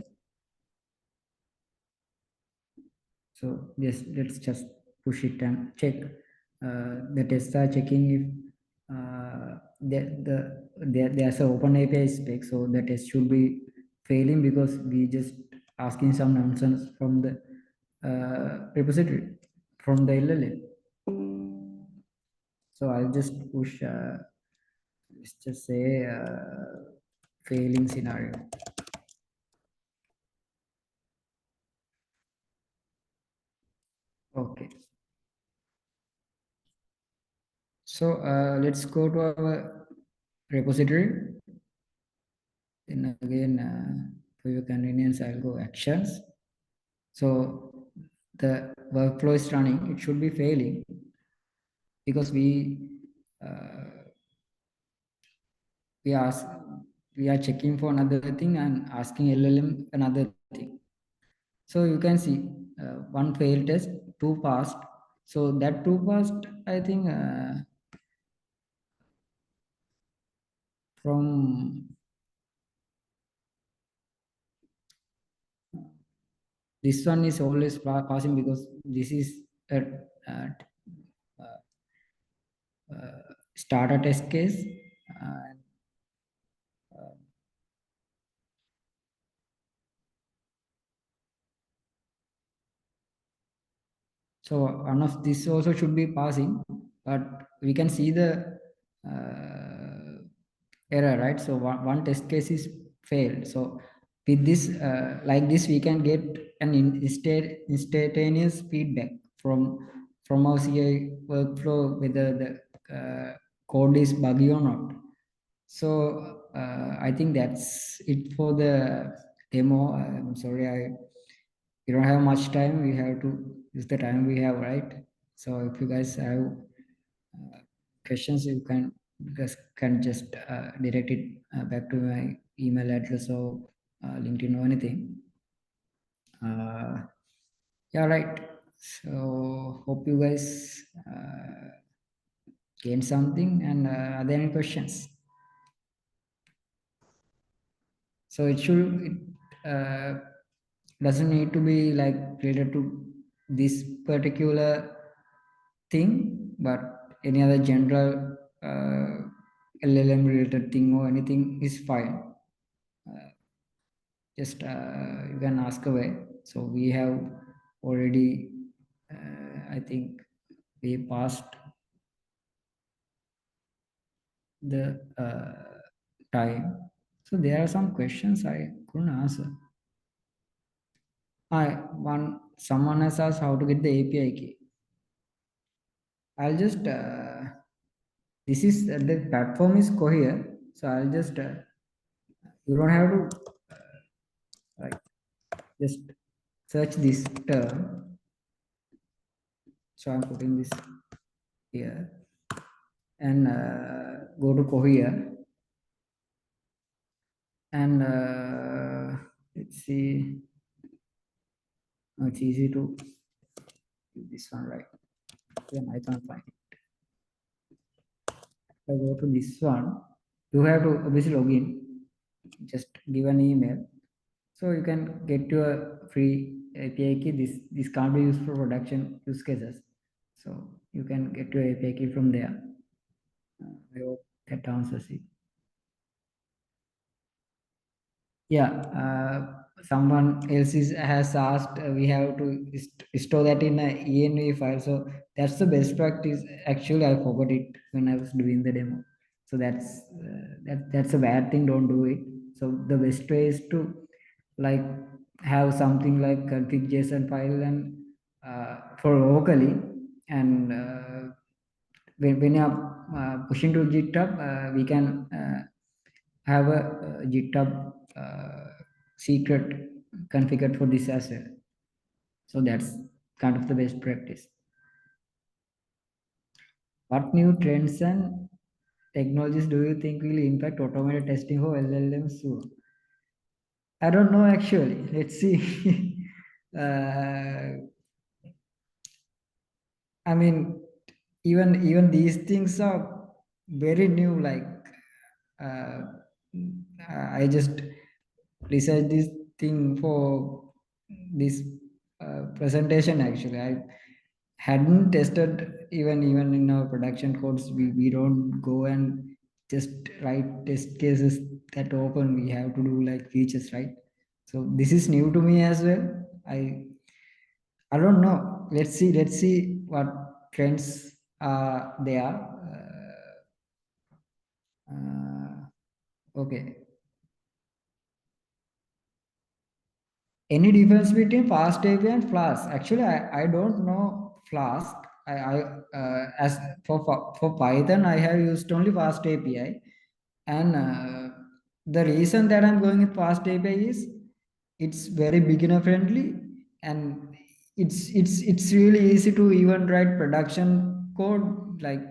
so let's just push it and check. The tests are checking if there's an open API spec, so the test should be failing because we just asking some nonsense from the repository from the LLM. So I'll just push. Let's just say failing scenario. Okay. So let's go to our repository. Then again, for your convenience, I'll go actions. So the workflow is running. It should be failing because uh, we are checking for another thing and asking LLM another thing. So you can see one failed test, two passed. So that two passed, I think from this one is always passing because this is a uh, starter test case. So one of this also should be passing, but we can see the error, right? So one test case is failed. So with this, like this, we can get an instantaneous feedback from our CI workflow whether the code is buggy or not. So I think that's it for the demo. I'm sorry, we don't have much time. We have to use the time we have, right? So if you guys have questions, you can just direct it back to my email address or LinkedIn or anything. Yeah, right. So hope you guys gain something. And are there any questions? So it doesn't need to be like related to this particular thing, but any other general LLM related thing or anything is fine. Just you can ask away. So we have already, I think we passed the time. So there are some questions I couldn't answer. Someone has asked how to get the API key. I'll just this is the platform is Cohere, so I'll just you don't have to like just search this term. So I'm putting this here and go to Cohere and let's see. Oh, it's easy to do this one, right? Then I can't find it. If I go to this one, you have to obviously log in. Just give an email, so you can get your free API key. This can't be used for production use cases, so you can get your API key from there. I hope that answers it. Yeah, someone else has asked, we have to store that in a env file, so that's the best practice. Actually, I forgot it when I was doing the demo, so that's a bad thing. Don't do it. So the best way is to like have something like config json file and for locally, and when you're pushing to github, we can have a GitHub secret configured for this as well. So that's kind of the best practice. What new trends and technologies do you think will impact automated testing for LLMs soon? I don't know actually. Let's see. uh, I mean, even these things are very new. Like uh, I just researched this thing for this presentation. Actually, I hadn't tested even in our production codes. We don't go and just write test cases that often. We have to do like features, right? So this is new to me as well. I don't know. Let's see what trends are there. Okay. Any difference between fast API and Flask? Actually, I don't know Flask. I as for Python, I have used only fast API, and the reason that I'm going with fast API is it's very beginner friendly, and it's really easy to even write production code like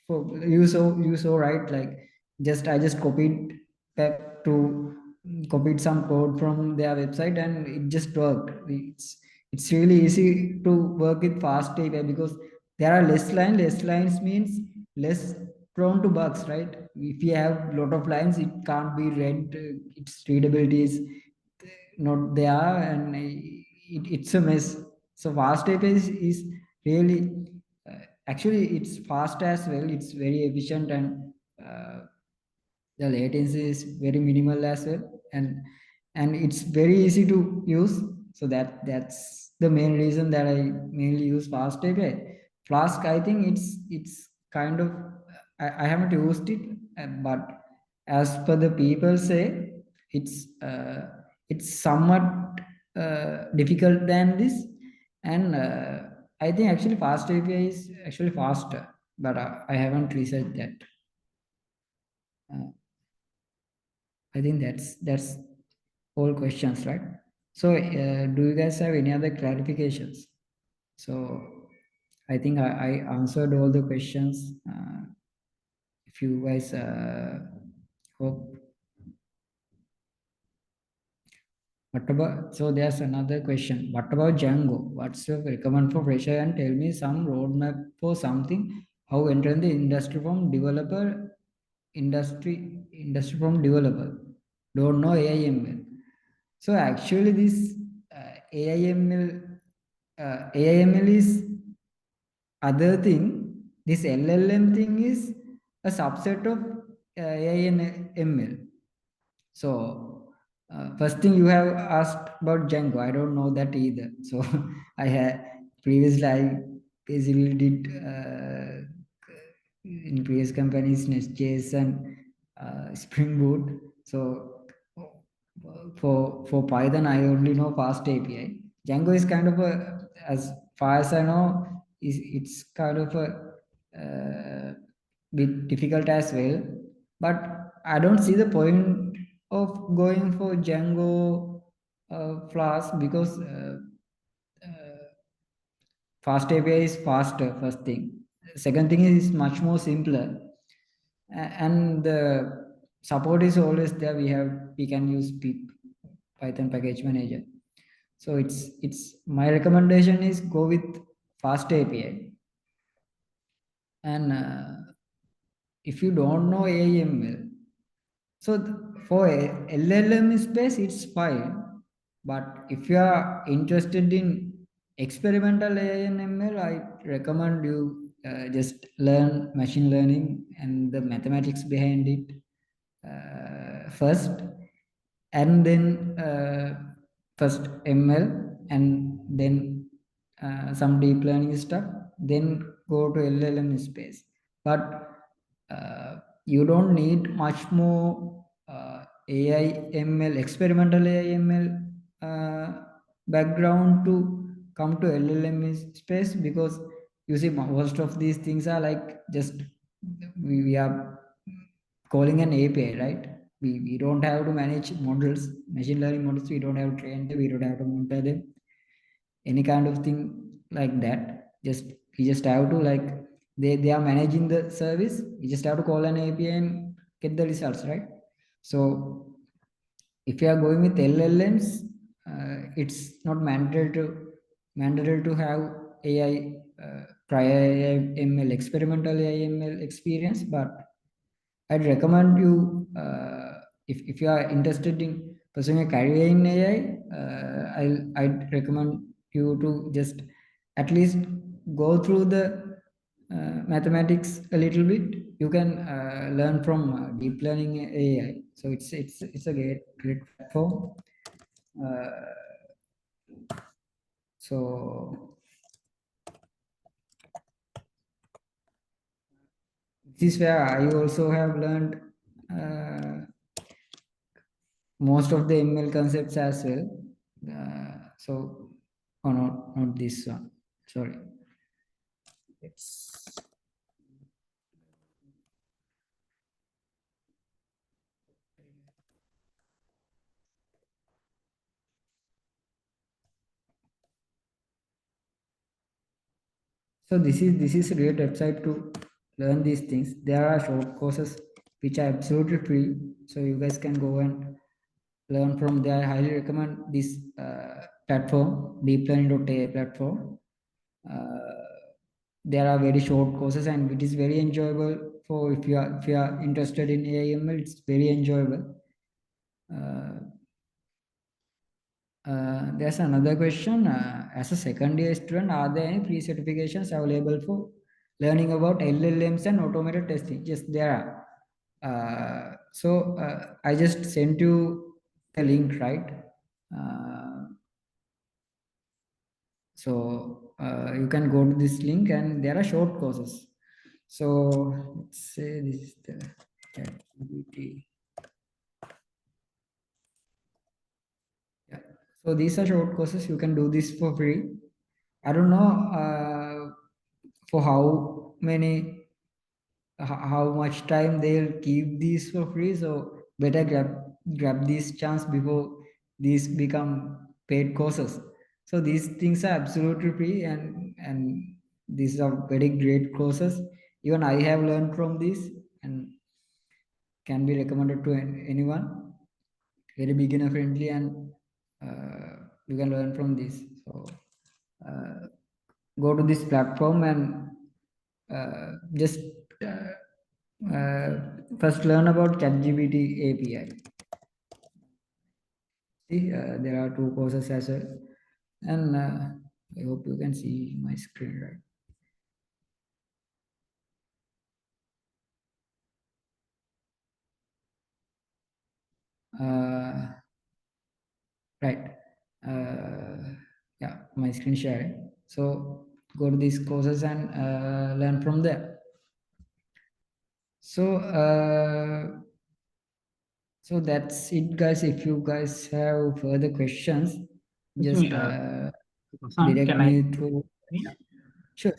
for you so right, like just I just back to copied some code from their website and it just worked. It's really easy to work with fast API because there are less lines means less prone to bugs, right? If you have lot of lines, it can't be read. Its readability is not there, and it's a mess. So fast API is really actually it's fast as well. It's very efficient, and the latency is very minimal as well, and it's very easy to use. So that's the main reason that I mainly use fast API. Flask, I think it's kind of I haven't used it, but as per the people say, it's it's somewhat difficult than this, and I think actually fast API is actually faster, but I haven't researched that. uh, I think that's all questions, right? So, do you guys have any other clarifications? So, I think I answered all the questions. If you guys hope, what about? So, there's another question. What about Django? What's your recommend for fresher? And tell me some roadmap for something. How enter the industry from developer. Don't know AIML. So actually, this AIML is other thing. This LLM thing is a subset of AIML. So first thing you have asked about Django. I don't know that either. So I had previously I basically did in previous companies Nest.js and Spring Boot. So for Python, I only know fast API. Django is kind of a, as far as I know, is it's kind of a bit difficult as well. But I don't see the point of going for Django Flask because fast API is faster, first thing. Second thing is much more simpler. And the support is always there. We can use pip, Python package manager. So it's my recommendation is go with fast API. And if you don't know AIML, so for LLM space, it's fine. But if you are interested in experimental AI and ML, I recommend you just learn machine learning and the mathematics behind it first, and then first ML, and then some deep learning stuff, then go to LLM space. But you don't need much more AI ML, experimental AI ML background to come to LLM space, because you see most of these things are like just we are calling an API, right? We don't have to manage models, machine learning models. We don't have to train them. We don't have to monitor them. Any kind of thing like that. We just have to like they are managing the service. We just have to call an API and get the results, right? So if you are going with LLMs, it's not mandatory to have AI prior AI ML, experimental AI ML experience, but I'd recommend you if you are interested in pursuing a career in AI, I'd recommend you to just at least go through the mathematics a little bit. You can learn from deep learning AI. So it's a great platform. So this is where I also have learned most of the ML concepts as well. So, oh, not this one. Sorry. So this is a great website to learn these things. There are short courses which are absolutely free, so you guys can go and learn from there. I highly recommend this platform, deeplearning.ai platform. There are very short courses and it is very enjoyable for if you are interested in AIML. It's very enjoyable. There's another question. As a second year student, are there any free certifications available for learning about LLMs and automated testing? Yes, there are. I just sent you the link, right? You can go to this link and there are short courses. So let's say this is the ChatGPT. Yeah. So these are short courses. You can do this for free. I don't know for how much time they'll keep these for free. So better grab this chance before these become paid courses. So these things are absolutely free, and these are very great courses. Even I have learned from this and can be recommended to anyone. Very beginner friendly, and you can learn from this. So go to this platform and just first learn about ChatGPT API. See, there are two courses as well, and I hope you can see my screen right. Right. Yeah, my screen sharing. So go to these courses and learn from there. So that's it, guys. If you guys have further questions, just Pasan, direct can me I? through. Yeah. Sure.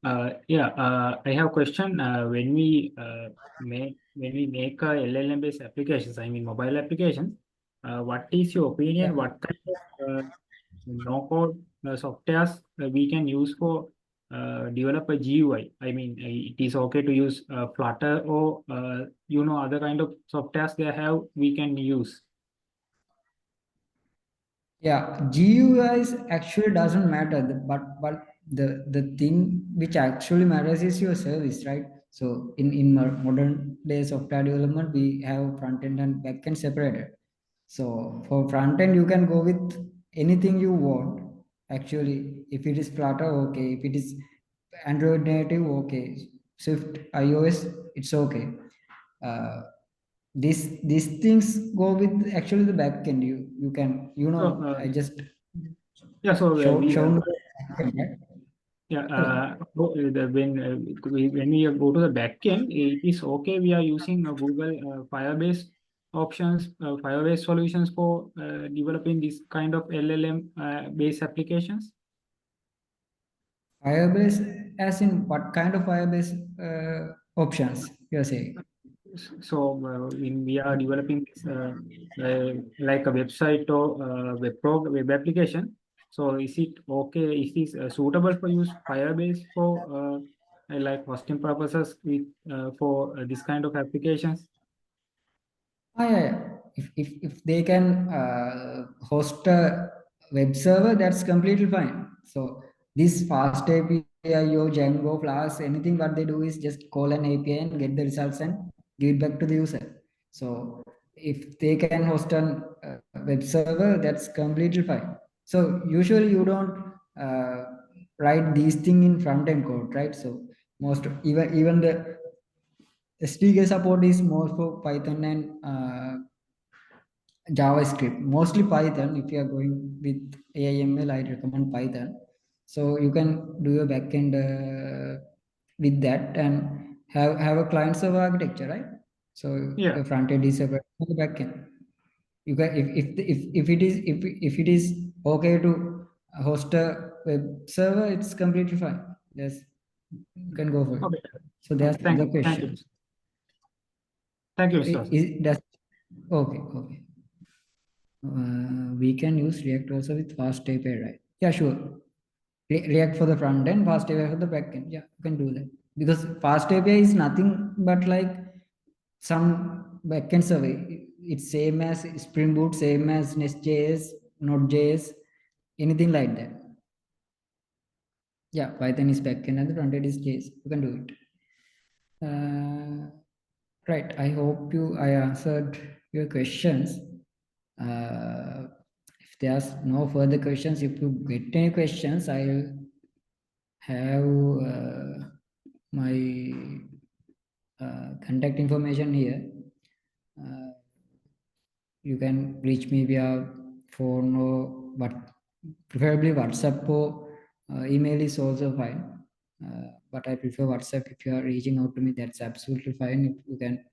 I have a question. When we make a LLM based applications, I mean mobile applications, what is your opinion? Yeah. What kind of no code softwares we can use for develop a GUI? I mean, it is okay to use Flutter or other kind of softwares they have we can use. Yeah, GUIs actually doesn't matter, but the thing which actually matters is your service, right? So in modern days of software development, we have front end and back end separated. So for front end, you can go with anything you want. Actually, if it is Flutter, okay. If it is Android native, okay. Swift, iOS, it's okay. Uh, these things go with actually the back end. You can So I just yeah, so we shown the back end, right? Yeah, Correct. when we go to the backend, it is okay. We are using Google Firebase options, Firebase solutions for developing this kind of LLM based applications. Firebase, as in what kind of Firebase options you're saying? So when we are developing this, like a website or web application, so is it okay? Is this suitable for use Firebase for like hosting purposes with for this kind of applications? Yeah. If they can host a web server, that's completely fine. So this fast API or Django, Flask, anything what they do is just call an API and get the results and give it back to the user. So if they can host an web server, that's completely fine. So usually you don't uh, write these thing in front end code, right? So even the SDK support is more for Python and JavaScript, mostly Python. If you are going with AIML, I recommend Python. So you can do your backend with that and have a client server architecture, right? So Yeah. your front end is separate from the backend. You can if it is okay to host a web server, it's completely fine. Yes, you can go for it. Okay. So there's Thank the you. Thank you. question. Thank you, Mr. Hasan. That's okay. Okay. We can use React also with fast API, right? Yeah, sure. React for the front end, fast API for the back end. Yeah, you can do that. Because fast API is nothing but like some backend survey. It's same as Spring Boot, same as Nest.js, Node.js, anything like that. Yeah, Python is backend and the front end is JS. You can do it. Right. I hope I answered your questions. If there's no further questions, if you get any questions, I'll have my contact information here. Uh, you can reach me via phone or what, preferably WhatsApp or email is also fine. But I prefer WhatsApp. If you are reaching out to me, that's absolutely fine. If you can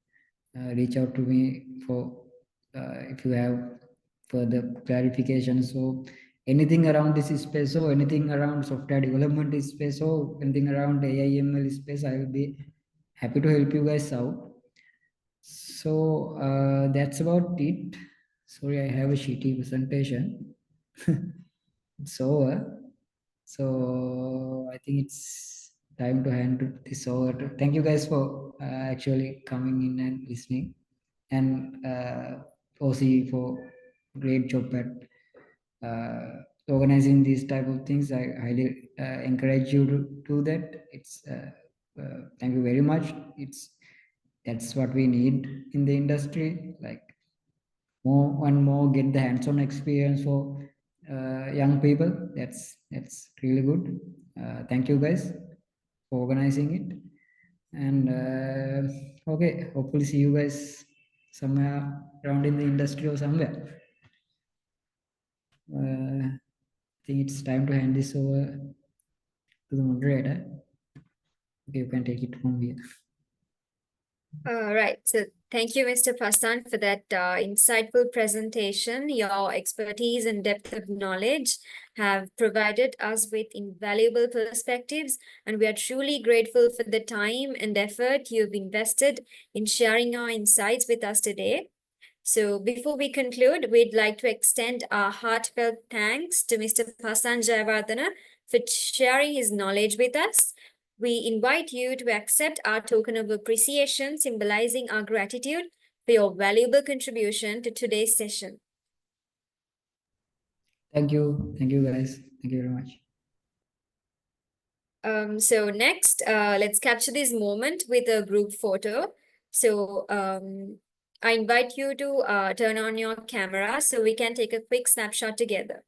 reach out to me for if you have further clarifications. So anything around this space or anything around software development space or anything around AIML space, I will be happy to help you guys out. So that's about it. Sorry, I have a shitty presentation. It's over. So I think it's time to hand this over. Thank you guys for actually coming in and listening, and OC for great job at organizing these type of things. I highly encourage you to do that. It's thank you very much. That's what we need in the industry. Like more and more get the hands-on experience for young people. That's really good. Thank you guys for organizing it. And okay, hopefully see you guys somewhere around in the industry or somewhere. I think it's time to hand this over to the moderator. Okay, you can take it from here. Right. So thank you, Mr. Pasan, for that insightful presentation. Your expertise and depth of knowledge have provided us with invaluable perspectives, and we are truly grateful for the time and effort you've invested in sharing your insights with us today. So before we conclude, we'd like to extend our heartfelt thanks to Mr. Pasan Jayawardene for sharing his knowledge with us. We invite you to accept our token of appreciation, symbolizing our gratitude for your valuable contribution to today's session. Thank you. Thank you, guys. Thank you very much. So next, let's capture this moment with a group photo. So I invite you to turn on your camera so we can take a quick snapshot together.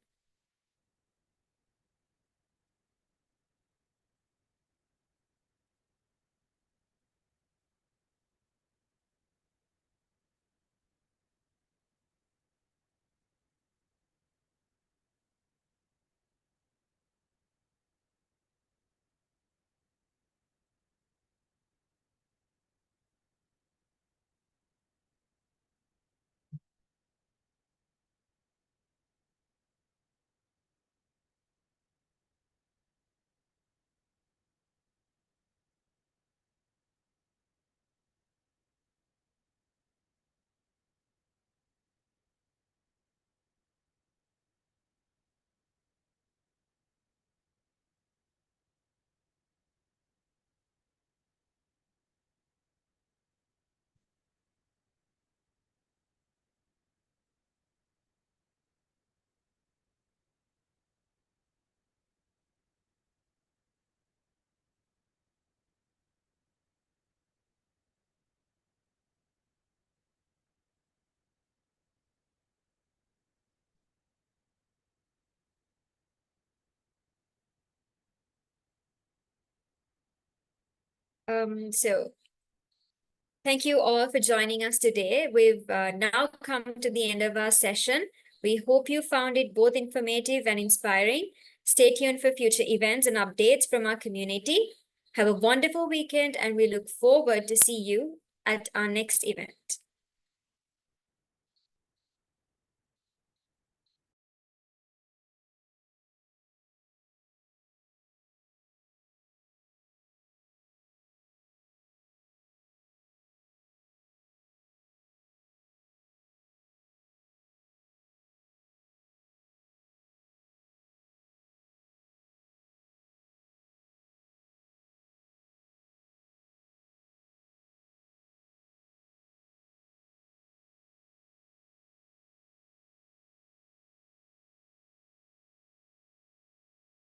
So thank you all for joining us today. We've now come to the end of our session. We hope you found it both informative and inspiring. Stay tuned for future events and updates from our community. Have a wonderful weekend, and we look forward to see you at our next event.